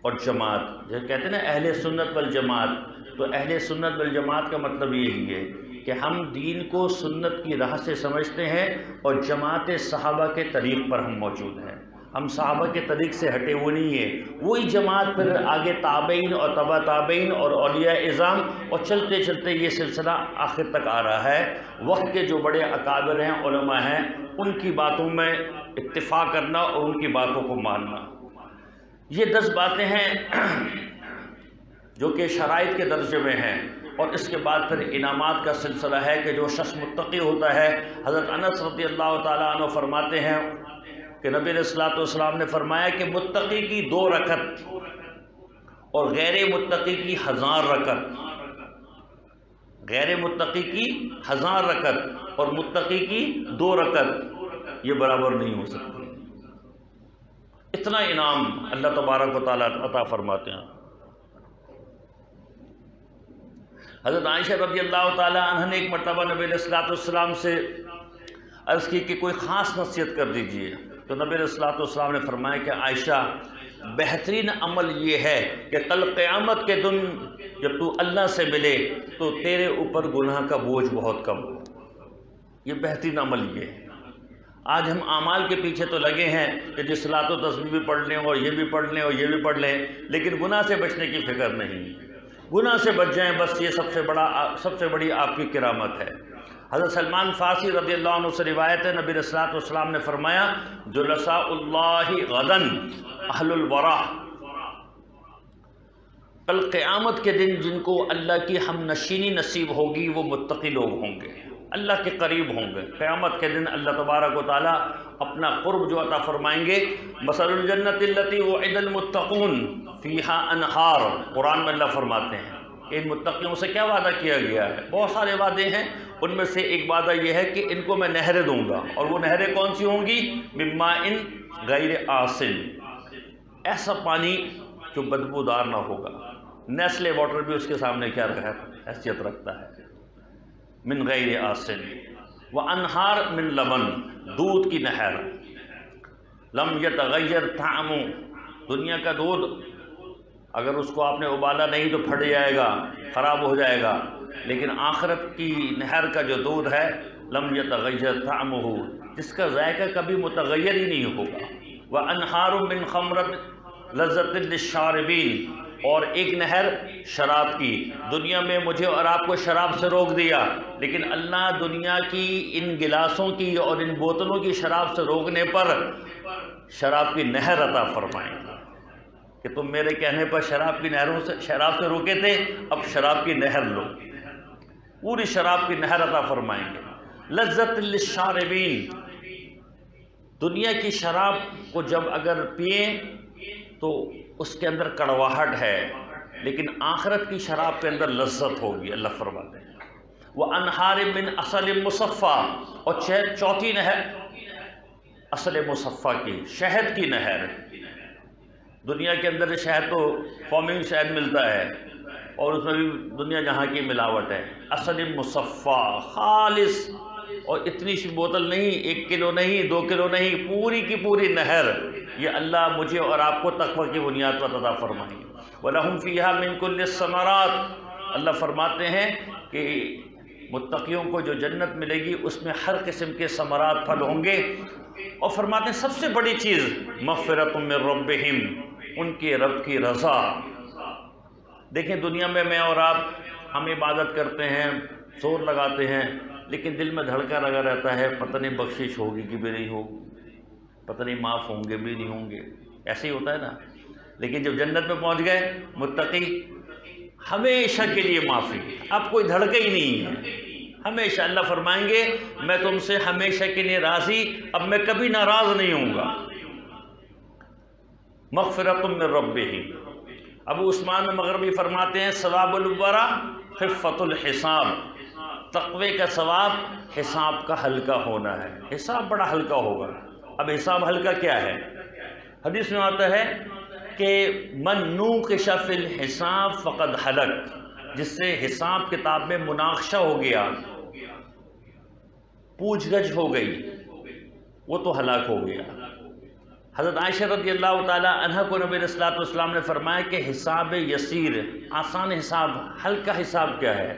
اور جماعت۔ جیسے کہتے ہیں نا اہل سنت والجماعت، تو اہل سنت والجماعت کا مطلب یہی ہے کہ ہم دین کو سنت کی راہ سے سمجھتے ہیں اور جماعت صحابہ کے طریق پر ہم موجود ہیں، ہم صحابہ کے طریق سے ہٹے ہوئے نہیں ہیں۔ وہی جماعت پھر آگے تابعین اور تبع تابعین اور اولیاء اعظام، اور چلتے چلتے یہ سلسلہ آخر تک آ رہا ہے۔ وقت کے جو بڑے اکابر ہیں، علماء ہیں، ان کی باتوں میں اتفاق کرنا اور ان کی باتوں کو ماننا۔ یہ 10 باتیں ہیں جو کہ شرائط کے درجے میں ہیں، اور اس کے بعد پھر انعامات کا سلسلہ ہے کہ جو شخص متقی ہوتا ہے، حضرت انس رضی اللہ تعالیٰ عنہ فرماتے ہیں کہ نبی علیہ الصلوۃ والسلام نے فرمایا کہ متقی کی 2 رکعت اور غیر متقی کی 1000 رکعت، غیر متقی کی 1000 رکعت اور متقی کی 2 رکعت یہ برابر نہیں ہو سکتی۔ اتنا انعام اللہ تبارک و تعالیٰ عطا فرماتے ہیں۔ حضرت عائشہ رضی اللہ تعالیٰ عنہ نے ایک مرتبہ نبی علیہ الصلوۃ والسلام سے عرض کی کہ کوئی خاص نصیحت کر دیجئے، تو نبی علیہ الصلوۃ والسلام نے فرمایا کہ عائشہ بہترین عمل یہ ہے کہ کل قیامت کے دن جب تو اللہ سے ملے تو تیرے اوپر گناہ کا بوجھ بہت کم ہو۔ یہ بہترین عمل یہ ہے۔ آج ہم اعمال کے پیچھے تو لگے ہیں کہ جس صلاۃ و تسبیح بھی پڑھ لیں اور یہ بھی پڑھ لیں اور یہ بھی پڑھ لیں، لیکن گناہ سے بچنے کی فکر نہیں۔ گناہ سے بچ جائیں، بس یہ سب سے بڑی آپ کی کرامت ہے۔ حضرت سلمان فارسی رضی اللہ عنہ سے روایت ہے، نبی علیہ الصلوۃ والسلام نے فرمایا جلساء اللہ غدن اہل الورع، کل قیامت کے دن جن کو اللہ کی ہم نشینی نصیب ہوگی وہ متقی لوگ ہوں گے، اللہ کے قریب ہوں گے۔ قیامت کے دن اللہ تبارک و تعالیٰ اپنا قرب جو عطا فرمائیں گے۔ مثل الجنت التی وعد المتقون فیہا انہار، قرآن میں اللہ فرماتے ہیں ان متقیوں سے کیا وعدہ کیا گیا ہے؟ بہت سارے وعدے ہیں، ان میں سے ایک وعدہ یہ ہے کہ ان کو میں نہریں دوں گا، اور وہ نہریں کون سی ہوں گی؟ من ماء غیر آسن، ایسا پانی جو بدبودار نہ ہوگا۔ نیسلے واٹر بھی اس کے سامنے کیا حیثیت رکھتا ہے، من غیر آسن، وانہار من لبن، دودھ کی نہر، لم یتغیر طعمہ، دنیا کا دودھ اگر اس کو آپ نے ابالا نہیں تو پھٹ جائے گا، خراب ہو جائے گا، لیکن آخرت کی نہر کا جو دودھ ہے لم یتغیر طعمہ، جس کا ذائقہ کبھی متغیر ہی نہیں ہوگا۔ وانہار من خمر لذت للشاربین، اور ایک نہر شراب کی۔ دنیا میں مجھے اور آپ کو شراب سے روک دیا، لیکن اللہ دنیا کی ان گلاسوں کی اور ان بوتلوں کی شراب سے روکنے پر شراب کی نہر عطا فرمائیں گے کہ تم میرے کہنے پر شراب کی نہروں سے شراب سے روکے تھے، اب شراب کی نہر لو، پوری شراب کی نہر عطا فرمائیں گے۔ لذت للشاربین، دنیا کی شراب کو جب اگر پئیں تو اس کے اندر کڑواہٹ ہے، لیکن آخرت کی شراب کے اندر لذت ہوگی، اللہ فرماتے ہیں۔ وَأَنْهَارٍ مِّنْ عَسَلٍ مُّصَفًّى، اور چوتھی نہر عسل مصفہ کی، شہد کی نہر۔ دنیا کے اندر شہد تو فارمنگ شہد ملتا ہے، اور اس میں بھی دنیا جہاں کی ملاوٹ ہے۔ عسل مصفہ خالص، اور اتنی سی بوتل نہیں، 1 کلو نہیں، 2 کلو نہیں، پوری کی پوری نہر، یہ اللہ مجھے اور آپ کو تقوی کی بنیاد پر عطا فرمائیں گے۔ وَلَهُمْ فِيهَا مِن كُلِّ الثَّمَرَاتِ، اللہ فرماتے ہیں کہ متقیوں کو جو جنت ملے گی اس میں ہر قسم کے ثمرات پھل ہوں گے، اور فرماتے ہیں سب سے بڑی چیز مغفرۃ من ربہم، ان کے رب کی رضا۔ دیکھیں دنیا میں میں اور آپ ہم عبادت کرتے ہیں، زور لگاتے ہیں، لیکن دل میں دھڑکا لگا رہتا ہے، پتہ نہیں بخشش ہوگی کہ بھی نہیں ہوگی، پتہ نہیں معاف ہوں گے بھی نہیں ہوں گے، ایسے ہی ہوتا ہے نا۔ لیکن جب جنت میں پہنچ گئے متقی، ہمیشہ کے لیے معافی، اب کوئی دھڑکا ہی نہیں ہے، ہمیشہ اللہ فرمائیں گے میں تم سے ہمیشہ کے لیے راضی، اب میں کبھی ناراض نہیں ہوں گا۔ مغفرۃ من ربہم، ابو عثمان مغربی فرماتے ہیں ثواب الورع خفۃ الحساب، تقوی کا ثواب حساب کا ہلکا ہونا ہے، حساب بڑا ہلکا ہوگا۔ اب حساب ہلکا کیا ہے؟ حدیث میں آتا ہے کہ من نوقش فی الحساب فقد ہلک، جس سے حساب کتاب میں مناقشہ ہو گیا، پوچھ گچھ ہو گئی، وہ تو ہلاک ہو گیا۔ حضرت عائشہ رضی اللہ تعالی عنہ کو نبی صلی اللہ علیہ وسلم نے فرمایا کہ حساب یسیر، آسان حساب، ہلکا حساب کیا ہے؟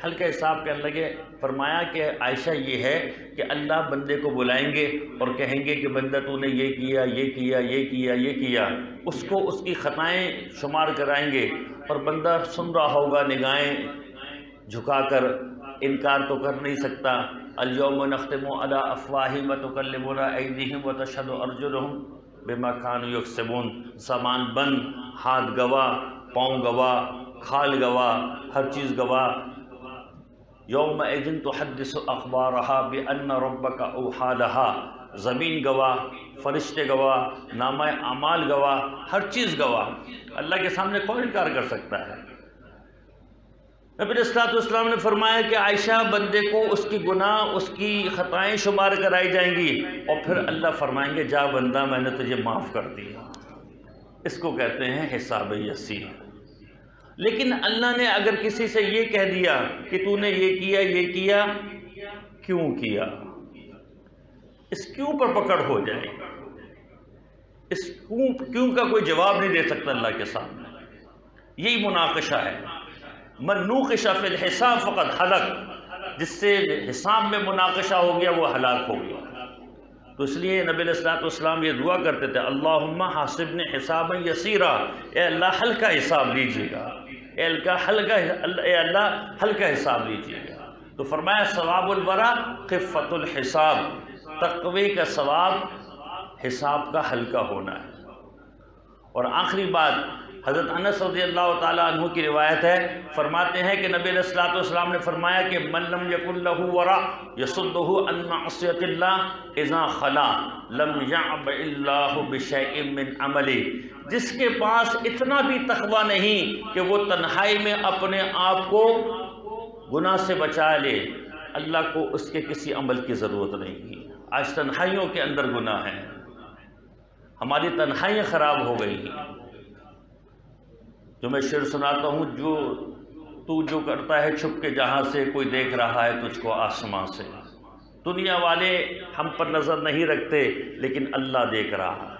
ہلکا حساب کہنے لگے، فرمایا کہ عائشہ یہ ہے کہ اللہ بندے کو بلائیں گے اور کہیں گے کہ بندہ تو نے یہ کیا، یہ کیا، یہ کیا، یہ کیا، اس کو اس کی خطائیں شمار کرائیں گے، اور بندہ سن رہا ہوگا نگاہیں جھکا کر، انکار تو کر نہیں سکتا۔ الیوم نختم علی افواہہم وتکلمنا ایدیہم وتشہد ارجلہم بما کانوا یکسبون، زبان بند، ہاتھ گواہ، پاؤں گواہ، کھال گواہ، ہر چیز گواہ۔ یومئذ تحدث اخبارہا بان ربک اوحی لہا، زمین گواہ، فرشتے گواہ، نامہ اعمال گواہ، ہر چیز گواہ۔ اللہ کے سامنے کون انکار کر سکتا ہے؟ نبی صلی اللہ علیہ وسلم نے فرمایا کہ عائشہ بندے کو اس کی گناہ، اس کی خطائیں شمار کرائی جائیں گی، اور پھر اللہ فرمائیں گے جا بندہ میں نے تجھے معاف کر دیا۔ اس کو کہتے ہیں حساب یسیر۔ لیکن اللہ نے اگر کسی سے یہ کہہ دیا کہ تو نے یہ کیا، یہ کیا، کیوں کیا، اس کیوں پر پکڑ ہو جائے، اس کیوں کا کوئی جواب نہیں دے سکتا اللہ کے سامنے۔ یہی مناقشہ ہے۔ من نوقش فی الحساب فقد ہلک، جس سے حساب میں مناقشہ ہو گیا وہ ہلاک ہو گیا۔ تو اس لیے نبی علیہ الصلوۃ والسلام یہ دعا کرتے تھے اللہم حاسبنی حسابا یسیرا، اے اللہ ہلکا حساب لیجیے گا، اے اللہ ہلکا حساب لیجیے گا۔ تو فرمایا ثواب الورع خفۃ الحساب، تقوی کا ثواب حساب کا ہلکا ہونا ہے۔ اور آخری بات، حضرت انس رضی اللہ تعالیٰ عنہ کی روایت ہے، فرماتے ہیں کہ نبی علیہ الصلوۃ والسلام نے فرمایا کہ من لم یکن لہ ورع یصدہ عن معصیۃ اللہ اذا خلا لم یعب اللہ بشیء من عملہ، جس کے پاس اتنا بھی تقویٰ نہیں کہ وہ تنہائی میں اپنے آپ کو گناہ سے بچا لے، اللہ کو اس کے کسی عمل کی ضرورت نہیں۔ آج تنہائیوں کے اندر گناہ ہیں، ہماری تنہائیاں خراب ہو گئی ہیں۔ جو میں شعر سناتا ہوں، تو جو کرتا ہے چھپ کے جہاں سے، کوئی دیکھ رہا ہے تجھ کو آسمان سے، دنیا والے ہم پر نظر نہیں رکھتے لیکن اللہ دیکھ رہا ہے۔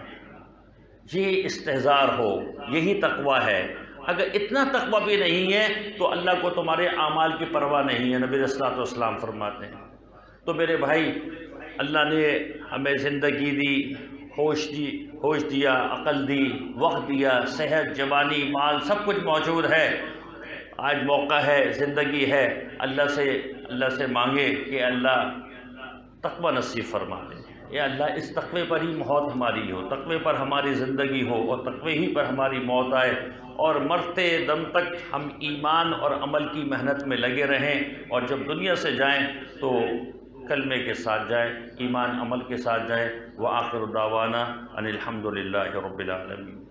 یہ استحضار ہو، یہی تقویٰ ہے۔ اگر اتنا تقویٰ بھی نہیں ہے تو اللہ کو تمہارے اعمال کی پرواہ نہیں ہے، نبی علیہ الصلوۃ والسلام فرماتے ہیں۔ تو میرے بھائی، اللہ نے ہمیں زندگی دی، ہوش دیا، عقل دی، وقت دیا، صحت، جوانی، مال، سب کچھ موجود ہے۔ آج موقع ہے، زندگی ہے، اللہ سے مانگے کہ اللہ تقوی نصیب فرما دے۔ یا اللہ اس تقوی پر ہی موت ہماری ہو، تقوی پر ہماری زندگی ہو، اور تقوی ہی پر ہماری موت آئے، اور مرتے دم تک ہم ایمان اور عمل کی محنت میں لگے رہیں، اور جب دنیا سے جائیں تو کلمے کے ساتھ جائیں، ایمان عمل کے ساتھ جائیں۔ وآخر دعوانا ان الحمد للہ رب العالمین۔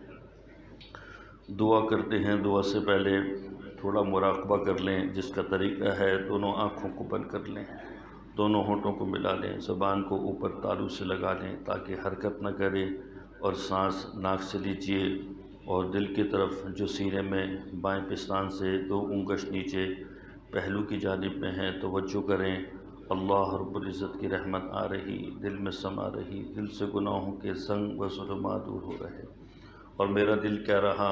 دعا کرتے ہیں، دعا سے پہلے تھوڑا مراقبہ کر لیں، جس کا طریقہ ہے دونوں آنکھوں کو بند کر لیں، دونوں ہونٹوں کو ملا لیں، زبان کو اوپر تالو سے لگا لیں تاکہ حرکت نہ کرے، اور سانس ناک سے لیجئے، اور دل کی طرف جو سینے میں بائیں پستان سے 2 انگش نیچے پہلو کی جانب میں ہیں توجہ کریں۔ اللہ رب العزت کی رحمت آ رہی، دل میں سما رہی، دل سے گناہوں کے زنگ و ظلمات دور ہو رہے، اور میرا دل کہہ رہا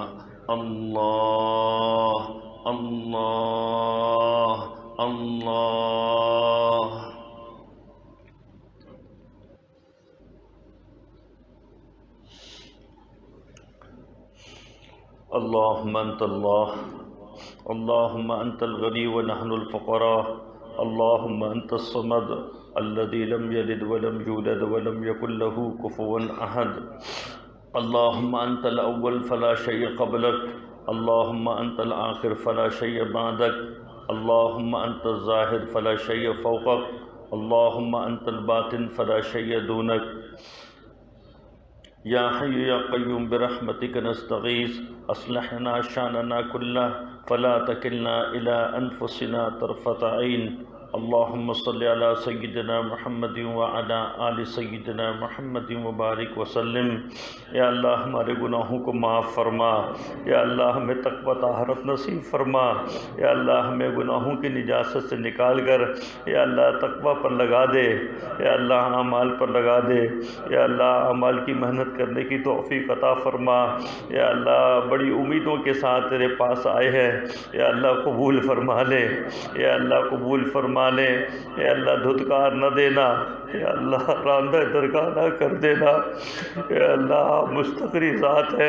اللہ اللہ اللہ۔ اللہم انت اللہ، اللہم انت الغنی ونحن الفقراء، اللہم انت الصمد الذي لم يلد ولم يولد ولم يكن له كفوا احد، اللہم انت الاول فلا شیء قبلک، اللہم انت الآخر فلا شیء بعدک، اللہم انت الظاہر فلا شیء فوقک، اللہم انت الباطن فلا شیء دونک، یا حی یا قیوم برحمتک نستغیث، اصلح لنا شاننا کلہ فلا تکلنا الی انفسنا طرفۃ عین، اللہم صلی علی سیدنا محمد وعلی آل سیدنا محمد وبارک وسلم۔ یا اللہ ہمارے گناہوں کو معاف فرما، یا اللہ ہمیں تقویٰ طہارت نصیب فرما، یا اللہ ہمیں گناہوں کی نجاست سے نکال کر یا اللہ تقویٰ پر لگا دے، یا اللہ اعمال پر لگا دے، یا اللہ اعمال کی محنت کرنے کی توفیق عطا فرما، یا اللہ بڑی امیدوں کے ساتھ تیرے پاس آئے ہیں، یا اللہ قبول فرما لے، یا اللہ قبول فرما لے، یا اللہ دھتکار نہ دینا، یا اللہ راندہ درگاہ نہ کر دینا، یا اللہ آپ مستقری ذات ہے،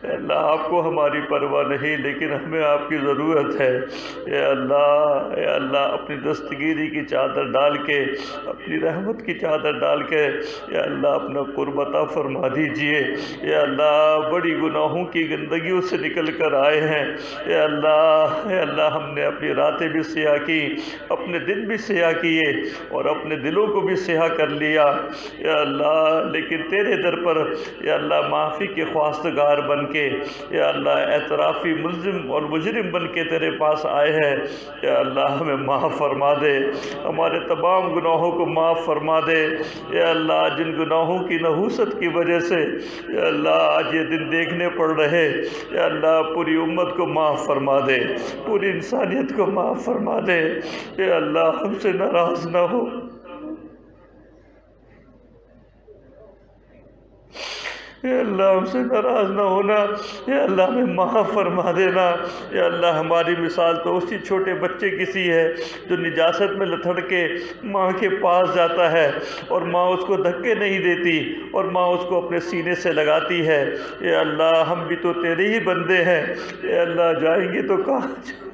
یا اللہ آپ کو ہماری پرواہ نہیں لیکن ہمیں آپ کی ضرورت ہے، یا اللہ اپنی دستگیری کی چادر ڈال کے، اپنی رحمت کی چادر ڈال کے یا اللہ اپنا قرب عطا فرما دیجئے، یا اللہ بڑی گناہوں کی گندگیوں سے نکل کر آئے ہیں، یا اللہ ہم نے اپنی راتیں بھی سیاہ کی، اپنے دن بھی سیاہ کیے، اور اپنے دلوں کو بھی سیاہ کر لیا، یا اللہ لیکن تیرے در پر یا اللہ معافی کے خواستگار بن کے، یا اللہ اعترافی ملزم اور مجرم بن کے تیرے پاس آئے ہیں، یا اللہ ہمیں معاف فرما دے، ہمارے تمام گناہوں کو معاف فرما دے، یا اللہ جن گناہوں کی نحوست کی وجہ سے یا اللہ آج یہ دن دیکھنے پڑ رہے، یا اللہ پوری امت کو معاف فرما دے، پوری انسانیت کو معاف فرما دے، یا اللہ ہم سے ناراض نہ ہو، یا اللہ ہم سے ناراض نہ ہونا، یا اللہ ہمیں معاف فرما دینا، یا اللہ ہماری مثال تو اسی چھوٹے بچے کی سی ہے جو نجاست میں لتھڑ کے ماں کے پاس جاتا ہے اور ماں اس کو دھکے نہیں دیتی اور ماں اس کو اپنے سینے سے لگاتی ہے، یا اللہ ہم بھی تو تیرے ہی بندے ہیں، یا اللہ جائیں گے تو کہاں جائیں،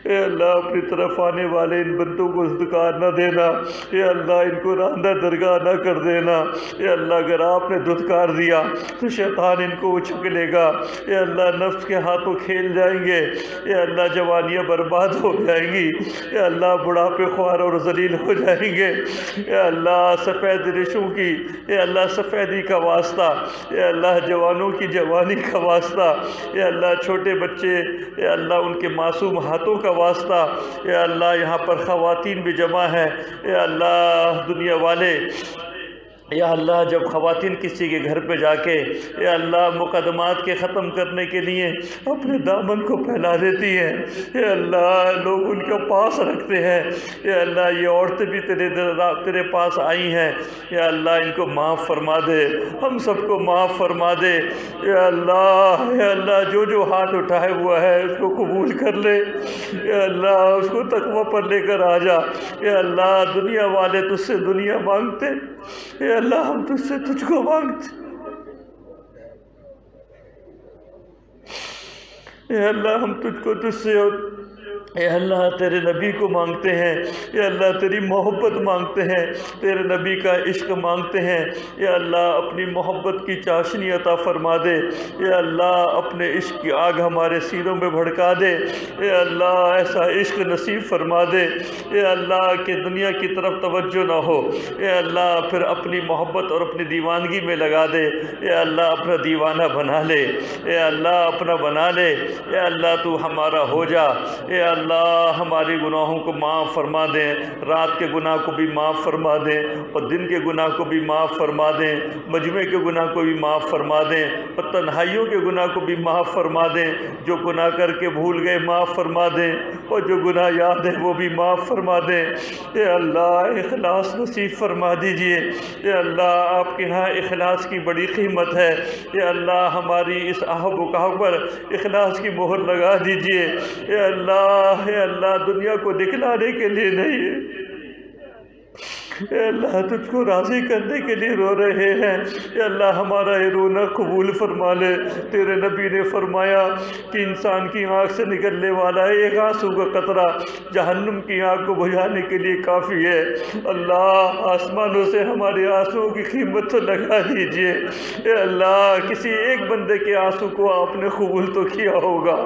اے اللہ اپنی طرف آنے والے ان بندوں کو دھتکار نہ دینا، اے اللہ ان کو راندہ درگاہ نہ کر دینا، اے اللہ اگر آپ نے دھتکار دیا تو شیطان ان کو اچھک لے گا، اے اللہ نفس کے ہاتھوں کھیل جائیں گے، اے اللہ جوانیاں برباد ہو جائیں گی، اے اللہ بڑھاپے خوار اور ذلیل ہو جائیں گے، اے اللہ سفید ریشوں کی، اے اللہ سفیدی کا واسطہ، اے اللہ جوانوں کی جوانی کا واسطہ، اے اللہ چھوٹے بچے، اے اللہ ان کے معصوم ہاتھوں کا واسطہ، اے اللہ یہاں پر خواتین بھی جمع ہیں، اے اللہ دنیا والے، یا اللہ جب خواتین کسی کے گھر پہ جا کے یا اللہ مقدمات کے ختم کرنے کے لیے اپنے دامن کو پھیلا دیتی ہیں، یا اللہ لوگ ان کا پاس رکھتے ہیں، یا اللہ یہ عورتیں بھی تیرے پاس آئی ہیں، یا اللہ ان کو معاف فرما دے، ہم سب کو معاف فرما دے، یا اللہ جو ہاتھ اٹھائے ہوا ہے اس کو قبول کر لے، یا اللہ اس کو تقوی پر لے کر آ جا، یا اللہ دنیا والے تجھ سے دنیا مانگتے، اے اللہ ہم تجھ سے تجھ کو مانگتے، اے اللہ ہم تجھ سے اے اللہ تیرے نبی کو مانگتے ہیں، اے اللہ تیری محبت مانگتے ہیں، تیرے نبی کا عشق مانگتے ہیں، اے اللہ اپنی محبت کی چاشنی عطا فرما دے، اے اللہ اپنے عشق کی آگ ہمارے سینوں میں بھڑکا دے، اے اللہ ایسا عشق نصیب فرما دے، اے اللہ کہ دنیا کی طرف توجہ نہ ہو، اے اللہ پھر اپنی محبت اور اپنی دیوانگی میں لگا دے، اے اللہ اپنا دیوانہ بنا لے، اے اللہ اپنا بنا لے، اے اللہ تو ہمارا ہو جا، اے اللہ ہمارے گناہوں کو معاف فرما دیں، رات کے گناہ کو بھی معاف فرما دیں اور دن کے گناہ کو بھی معاف فرما دیں، مجمع کے گناہ کو بھی معاف فرما دیں اور تنہائیوں کے گناہ کو بھی معاف فرما دیں، جو گناہ کر کے بھول گئے معاف فرما دیں اور جو گناہ یاد ہے وہ بھی معاف فرما دیں، اے اللہ اخلاص نصیب فرما دیجئے، اے اللہ آپ کے ہاں اخلاص کی بڑی قیمت ہے، اے اللہ ہماری اس آہب و کہو پر اخلاص کی مہر لگا دیجئے، اے اللہ دنیا کو دکھلانے کے لیے نہیں ہے، اے اللہ تجھ کو راضی کرنے کے لیے رو رہے ہیں، اے اللہ ہمارا یہ رونا قبول فرما لے، تیرے نبی نے فرمایا کہ انسان کی آنکھ سے نکلنے والا ایک آنسو کا قطرہ جہنم کی آنکھ کو بجھانے کے لیے کافی ہے، اللہ آسمانوں سے ہمارے آنسوؤں کی قیمت تو لگا دیجئے، اے اللہ کسی ایک بندے کے آنسو کو آپ نے قبول تو کیا ہوگا،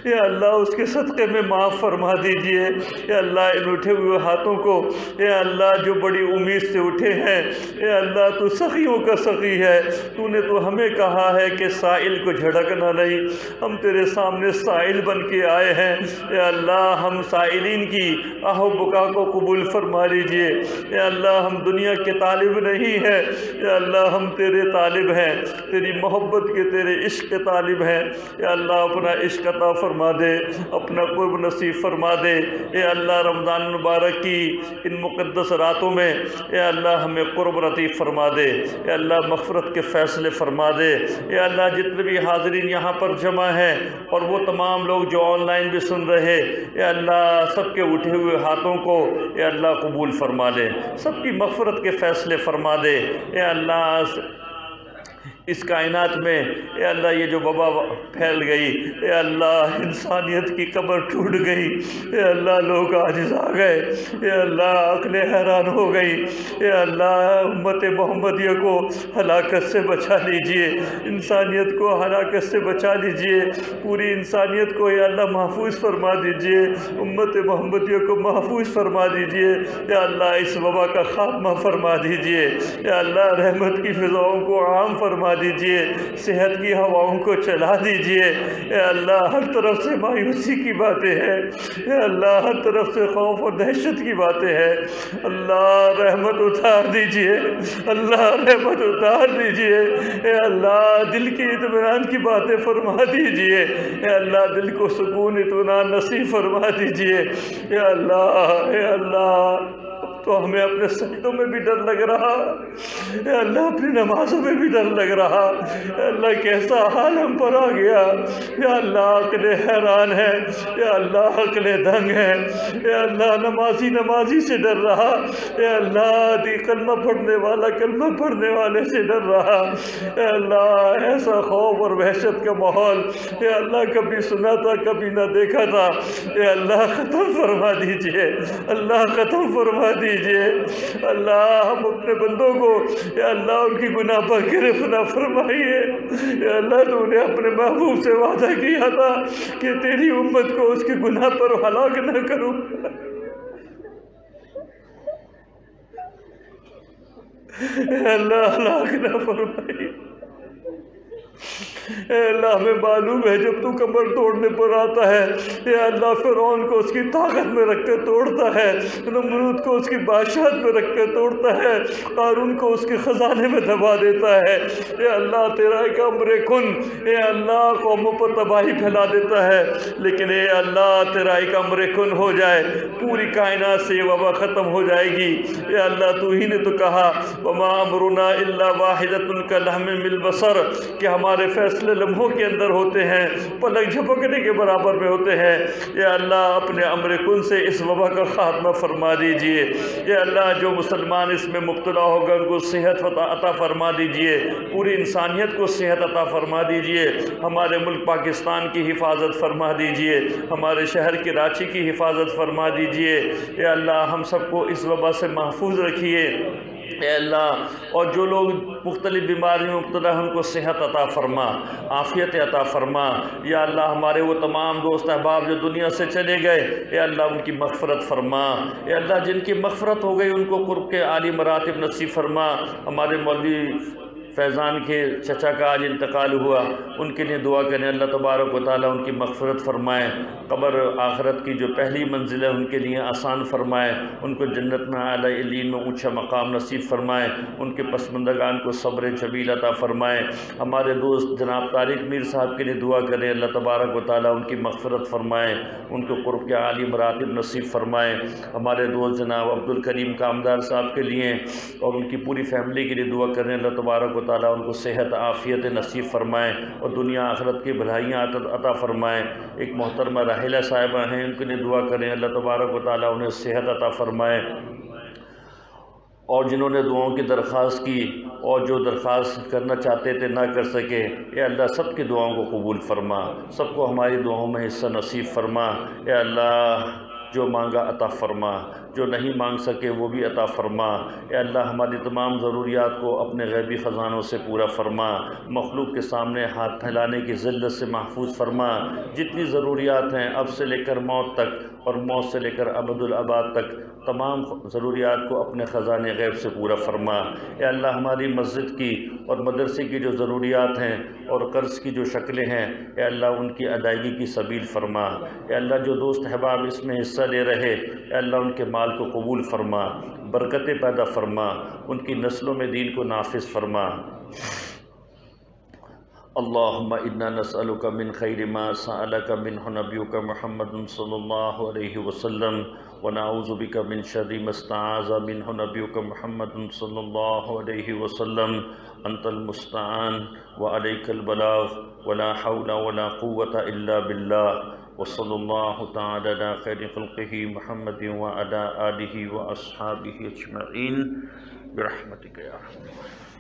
یا اللہ اس کے صدقے میں معاف فرما دیجئے، یا اللہ ان اٹھے ہوئے ہاتھوں کو، یا اللہ جو بڑی امید سے اٹھے ہیں، یا اللہ تو سخیوں کا سخی ہے، تو نے تو ہمیں کہا ہے کہ سائل کو جھڑکنا نہیں، ہم تیرے سامنے سائل بن کے آئے ہیں، یا اللہ ہم سائلین کی آہ و بکا کو قبول فرما لیجئے، یا اللہ ہم دنیا کے طالب نہیں ہیں، یا اللہ ہم تیرے طالب ہیں، تیری محبت کے تیرے عشق کے طالب ہیں، یا اللہ اپنا عشق عطا فرما دے، اپنا قرب نصیب فرما دے، اے اللہ رمضان المبارک کی ان مقدس راتوں میں اے اللہ ہمیں قرب لطیف فرما دے، اے اللہ مغفرت کے فیصلے فرما دے، اے اللہ جتنے بھی حاضرین یہاں پر جمع ہیں اور وہ تمام لوگ جو آن لائن بھی سن رہے، اے اللہ سب کے اٹھے ہوئے ہاتھوں کو اے اللہ قبول فرما دے، سب کی مغفرت کے فیصلے فرما دے، اے اللہ اس کائنات میں اے اللہ یہ جو وبا پھیل گئی، اے اللہ انسانیت کی قبر ٹوٹ گئی، اے اللہ لوگ عاجز آ گئے، اے اللہ عقلیں حیران ہو گئی، اے اللہ امت محمدیہ کو ہلاکت سے بچا لیجئے، انسانیت کو ہلاکت سے بچا لیجئے، پوری انسانیت کو اے اللہ محفوظ فرما دیجئے، امت محمدیہ کو محفوظ فرما دیجئے، اے اللہ اس وبا کا خاتمہ فرما دیجئے، اے اللہ رحمت کی فضاؤں کو عام فرما دیجئے، صحت کی ہواؤں کو چلا دیجئے، اے اللہ ہر طرف سے مایوسی کی باتیں ہیں، اے اللہ ہر طرف سے خوف اور دہشت کی باتیں ہیں، اللہ رحمت اتار دیجئے، اللہ رحمت اتار دیجئے، اے اللہ دل کی اطمینان کی باتیں فرما دیجئے، اے اللہ دل کو سکون اطمینان نصیب فرما دیجئے، اے اللہ تو اور ہمیں اپنے سجدوں میں بھی ڈر لگ رہا، اے اللہ اپنی نمازوں میں بھی ڈر لگ رہا، اے اللہ کیسا حال ہم پر آ گیا، یا اللہ عقلیں حیران ہے، یا اللہ عقلیں دنگ ہے، اے اللہ نمازی سے ڈر رہا، اے اللہ دی کلمہ پڑھنے والا کلمہ پڑھنے والے سے ڈر رہا، اے اللہ ایسا خوف اور وحشت کا ماحول اے اللہ کبھی سنا تھا کبھی نہ دیکھا تھا، اے اللہ ختم فرما دیجئے، اللہ ختم فرما دیجئے، اللہ ہم اپنے بندوں کو اے اللہ ان کی گناہ پر گرفت نہ فرمائیے، اے اللہ تو نے اپنے محبوب سے وعدہ کیا تھا کہ تیری امت کو اس کے گناہ پر ہلاک نہ کروں، اے اللہ ہلاک نہ فرمائی، اے اللہ ہمیں معلوم ہے جب تو کمر توڑنے پر آتا ہے اے اللہ فرعون کو اس کی طاقت میں رکھ کر توڑتا ہے، نمرود کو اس کی بادشاہت میں رکھ کر توڑتا ہے، قارون کو اس کے خزانے میں دبا دیتا ہے، اے اللہ تیرا ایک امر کن اے اللہ قوموں پر تباہی پھیلا دیتا ہے، لیکن اے اللہ تیرا ایک امر کن ہو جائے پوری کائنات سے یہ وبا ختم ہو جائے گی، اے اللہ تو ہی نے تو کہا وَمَا أَمْرُنَا إِلَّا وَاحِدَةٌ كَلَحْمٍ بِالْبَصَرِ کہ ہمارے فیصلے لمحوں کے اندر ہوتے ہیں، پلک جھپکنے کے برابر میں ہوتے ہیں، یا اللہ اپنے امر کن سے اس وبا کا خاتمہ فرما دیجئے، یا اللہ جو مسلمان اس میں مبتلا ہوگا ان کو صحت عطا فرما دیجئے، پوری انسانیت کو صحت عطا فرما دیجئے، ہمارے ملک پاکستان کی حفاظت فرما دیجئے، ہمارے شہر کراچی کی حفاظت فرما دیجئے، یا اللہ ہم سب کو اس وبا سے محفوظ رکھیے، اے اللہ اور جو لوگ مختلف بیماریوں میں مبتلا ہیں ان کو صحت عطا فرما، عافیت عطا فرما، یا اللہ ہمارے وہ تمام دوست احباب جو دنیا سے چلے گئے اے اللہ ان کی مغفرت فرما، اے اللہ جن کی مغفرت ہو گئی ان کو قرب کے عالی مراتب نصیب فرما، ہمارے مولوی فیضان کے چچا کا آج انتقال ہوا ان کے لیے دعا کریں اللہ تبارک و تعالیٰ ان کی مغفرت فرمائے، قبر آخرت کی جو پہلی منزل ہے ان کے لیے آسان فرمائے، ان کو جنت میں اعلیٰ علین میں اونچا مقام نصیب فرمائے، ان کے پسماندگان کو صبر جمیل عطا فرمائے، ہمارے دوست جناب طارق میر صاحب کے لیے دعا کریں اللہ تبارک و تعالیٰ ان کی مغفرت فرمائے، ان کو قرب کے عالی مراتب نصیب فرمائے، ہمارے دوست جناب عبدالکریم کامدار صاحب کے لیے اور ان کی پوری فیملی کے لیے دعا کریں اللہ تبارک و تعالیٰ ان کو صحت عافیت نصیب فرمائیں اور دنیا آخرت کی بھلائیاں عطا فرمائیں، ایک محترمہ راحلہ صاحبہ ہیں ان کے لیے دعا کریں اللہ تبارک و تعالیٰ انہیں صحت عطا فرمائے، اور جنہوں نے دعاؤں کی درخواست کی اور جو درخواست کرنا چاہتے تھے نہ کر سکے اے اللہ سب کی دعاؤں کو قبول فرما، سب کو ہماری دعاؤں میں حصہ نصیب فرما، اے اللہ جو مانگا عطا فرما، جو نہیں مانگ سکے وہ بھی عطا فرما، اے اللہ ہماری تمام ضروریات کو اپنے غیبی خزانوں سے پورا فرما، مخلوق کے سامنے ہاتھ پھیلانے کی ذلت سے محفوظ فرما، جتنی ضروریات ہیں اب سے لے کر موت تک اور موت سے لے کر ابد الآباد تک تمام ضروریات کو اپنے خزانے غیب سے پورا فرما، اے اللہ ہماری مسجد کی اور مدرسے کی جو ضروریات ہیں اور قرض کی جو شکلیں ہیں اے اللہ ان کی ادائیگی کی سبیل فرما، اے اللہ جو دوست احباب اس میں حصہ لے رہے اے اللہ ان کے مال کو قبول فرما، برکتیں پیدا فرما، ان کی نسلوں میں دین کو نافذ فرما۔ اللہم انا نسألک من خیر ما سألک منہ نبیک محمد صلی اللہ علیہ وسلم ونعوذ بک من شر ما استعاذ منہ نبیک محمد صلی اللہ علیہ وسلم انت المستعان وعلیک البلاغ ولا حول ولا قوة الا باللہ وصلی اللہ تعالی علی خیر خلقہ محمد وعلی آلہ واصحابہ اجمعین برحمتک یا رحمن۔